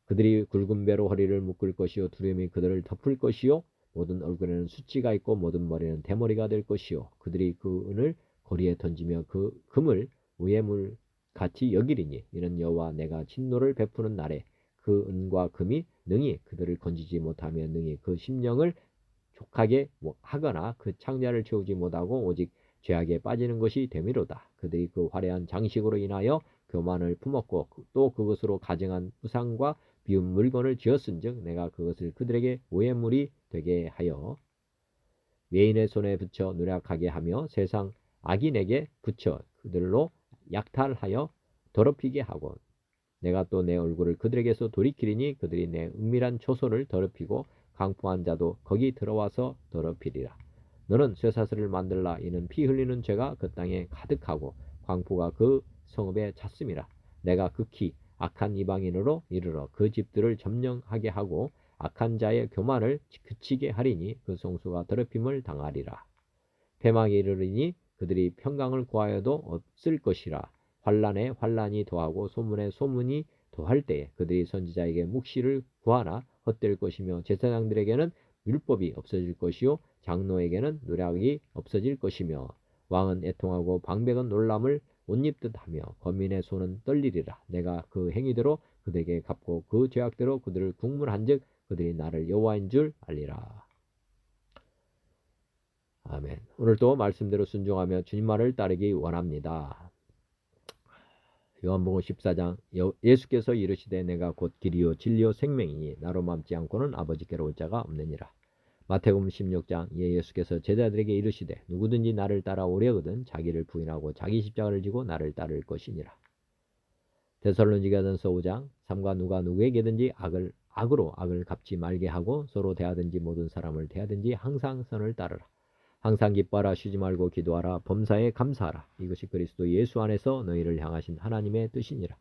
그들이 굵은 배로 허리를 묶을 것이요 두려움이 그들을 덮을 것이요 모든 얼굴에는 수치가 있고 모든 머리는 대머리가 될 것이요 그들이 그 은을 거리에 던지며 그 금을 우회물 같이 여기리니 이는 여호와 내가 진노를 베푸는 날에 그 은과 금이 능히 그들을 건지지 못하며 능히 그 심령을 족하게 하거나 그 창자를 채우지 못하고 오직 죄악에 빠지는 것이 되미로다. 그들이 그 화려한 장식으로 인하여 교만을 품었고 또 그것으로 가증한 우상과 비운 물건을 지었은즉 내가 그것을 그들에게 오해물이 되게 하여 외인의 손에 붙여 누락하게 하며 세상 악인에게 붙여 그들로 약탈하여 더럽히게 하고 내가 또 내 얼굴을 그들에게서 돌이키리니 그들이 내 은밀한 초소를 더럽히고 강포한 자도 거기 들어와서 더럽히리라. 너는 쇠사슬을 만들라. 이는 피 흘리는 죄가 그 땅에 가득하고 광포가 그 성읍에 찼음이라. 내가 극히 악한 이방인으로 이르러 그 집들을 점령하게 하고 악한 자의 교만을 그치게 하리니 그 성수가 더럽힘을 당하리라. 패망에 이르리니 그들이 평강을 구하여도 없을 것이라. 환란에 환란이 더하고 소문에 소문이 더할 때에 그들이 선지자에게 묵시를 구하나 헛될 것이며 제사장들에게는 율법이 없어질 것이요 장로에게는 노략이 없어질 것이며 왕은 애통하고 방백은 놀람을 못 입듯 하며 거민의 손은 떨리리라. 내가 그 행위대로 그들에게 갚고 그 죄악대로 그들을 국문한즉 그들이 나를 여호와인 줄 알리라. 아멘. 오늘도 말씀대로 순종하며 주님 말을 따르기 원합니다. 요한복음 14장 예수께서 이르시되 내가 곧 길이요 진리요 생명이니 나로 맘지 않고는 아버지께로 올 자가 없느니라. 마태복음 16장 예수께서 제자들에게 이르시되 누구든지 나를 따라오려거든 자기를 부인하고 자기 십자가를 지고 나를 따를 것이니라. 데살로니가전서 5장 삼가 누가 누구에게든지 악으로 악을 갚지 말게 하고 서로 대하든지 모든 사람을 대하든지 항상 선을 따르라. 항상 기뻐하라. 쉬지 말고 기도하라. 범사에 감사하라. 이것이 그리스도 예수 안에서 너희를 향하신 하나님의 뜻이니라.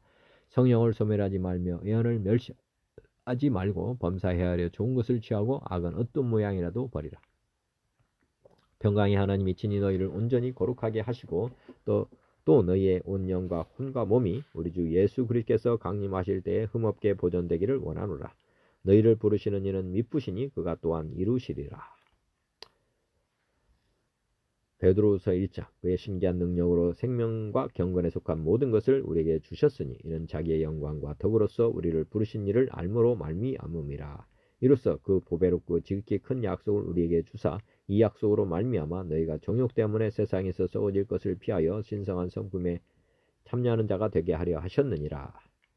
성령을 소멸하지 말며 예언을 멸시하지 말고 범사해야 하려 좋은 것을 취하고 악은 어떤 모양이라도 버리라. 평강의 하나님이 친히 너희를 온전히 거룩하게 하시고 또 너희의 온 영과 혼과 몸이 우리 주 예수 그리스도께서 강림하실 때에 흠없게 보존되기를 원하노라. 너희를 부르시는 이는 미쁘시니 그가 또한 이루시리라. 베드로후서 1장 그의 신기한 능력으로 생명과 경건에 속한 모든 것을 우리에게 주셨으니 이는 자기의 영광과 덕으로서 우리를 부르신 이를 알므로 말미암음이라. 이로써 그 보배롭고 지극히 큰 약속을 우리에게 주사 이 약속으로 말미암아 너희가 정욕 때문에 세상에서 썩어질 것을 피하여 신성한 성품에 참여하는 자가 되게 하려 하셨느니라.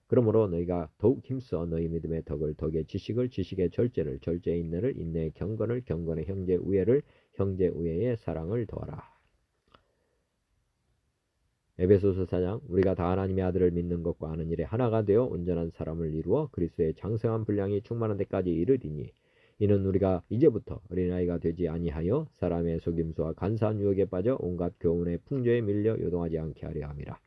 그러므로 너희가 더욱 힘써 너희 믿음의 덕을 덕의 지식을 지식의 절제를 절제의 인내를 인내의 경건을 경건의 형제 우애를 형제 우애의 사랑을 더하라. 에베소서 4장 우리가 다 하나님의 아들을 믿는 것과 아는 일에 하나가 되어 온전한 사람을 이루어 그리스도의 장성한 분량이 충만한 데까지 이르리니 이는 우리가 이제부터 어린아이가 되지 아니하여 사람의 속임수와 간사한 유혹에 빠져 온갖 교훈의 풍조에 밀려 요동하지 않게 하려 함이라.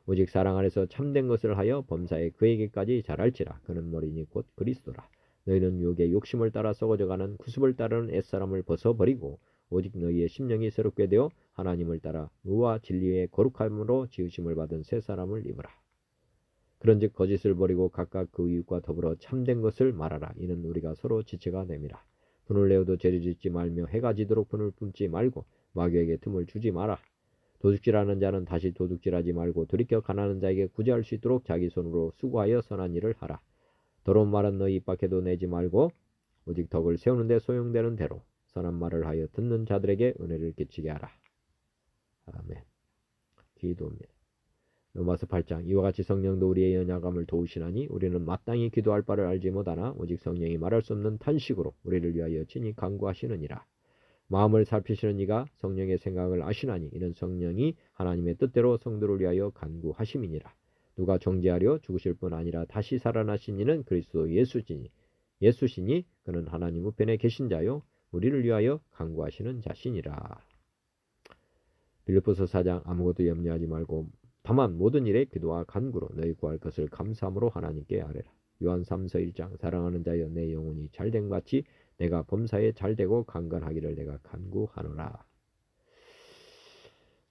오직 사랑 안에서 참된 것을 하여 범사에 그에게까지 자랄지라. 그는 머리니 곧 그리스도라. 너희는 유혹의 욕심을 따라 썩어져가는 구습을 따르는 옛사람을 벗어버리고 오직 너희의 심령이 새롭게 되어 하나님을 따라 의와 진리의 거룩함으로 지으심을 받은 새 사람을 입으라. 그런즉 거짓을 버리고 각각 그 이웃과 더불어 참된 것을 말하라. 이는 우리가 서로 지체가 됨이라. 분을 내어도 죄를 짓지 말며 해가 지도록 분을 뿜지 말고 마귀에게 틈을 주지 마라. 도둑질하는 자는 다시 도둑질하지 말고 돌이켜 가난한 자에게 구제할 수 있도록 자기 손으로 수고하여 선한 일을 하라. 더러운 말은 너희 입 밖에도 내지 말고 오직 덕을 세우는 데 소용되는 대로 선한 말을 하여 듣는 자들에게 은혜를 끼치게 하라. 아멘. 기도입니다. 로마서 8장 이와 같이 성령도 우리의 연약함을 도우시나니 우리는 마땅히 기도할 바를 알지 못하나 오직 성령이 말할 수 없는 탄식으로 우리를 위하여 친히 간구하시느니라. 마음을 살피시는 이가 성령의 생각을 아시나니 이는 성령이 하나님의 뜻대로 성도를 위하여 간구하심이니라. 누가 정죄하려 죽으실 뿐 아니라 다시 살아나신 이는 그리스도 예수시니 그는 하나님 우편에 계신 자요 우리를 위하여 간구하시는 자시니라. 빌립보서 4장 아무것도 염려하지 말고 다만 모든 일에 기도와 간구로 너희 구할 것을 감사함으로 하나님께 아뢰라. 요한 3서 1장 사랑하는 자여 내 영혼이 잘된 같이 내가 범사에 잘되고 강건하기를 내가 간구하노라.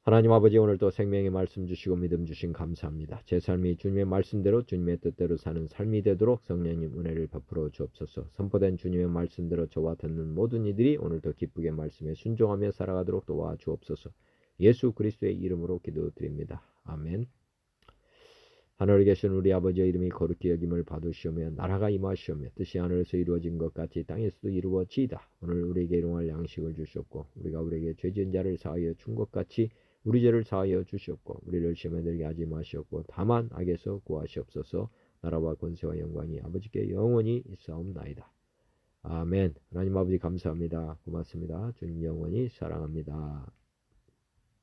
하나님 아버지 오늘도 생명의 말씀 주시고 믿음 주신 감사합니다. 제 삶이 주님의 말씀대로 주님의 뜻대로 사는 삶이 되도록 성령님 은혜를 베풀어 주옵소서. 선포된 주님의 말씀대로 저와 듣는 모든 이들이 오늘도 기쁘게 말씀에 순종하며 살아가도록 도와주옵소서. 예수 그리스도의 이름으로 기도드립니다. 아멘. 하늘에 계신 우리 아버지의 이름이 거룩히 여김을 받으시오며 나라가 임하시오며 뜻이 하늘에서 이루어진 것 같이 땅에서도 이루어지이다. 오늘 우리에게 일용할 양식을 주시옵고 우리가 우리에게 죄 지은 자를 사하여 준 것 같이 우리 죄를 사하여 주시옵고 우리를 시험에 들게 하지 마시옵고 다만 악에서 구하시옵소서. 나라와 권세와 영광이 아버지께 영원히 있사옵나이다. 아멘. 하나님 아버지 감사합니다. 고맙습니다. 주님 영원히 사랑합니다.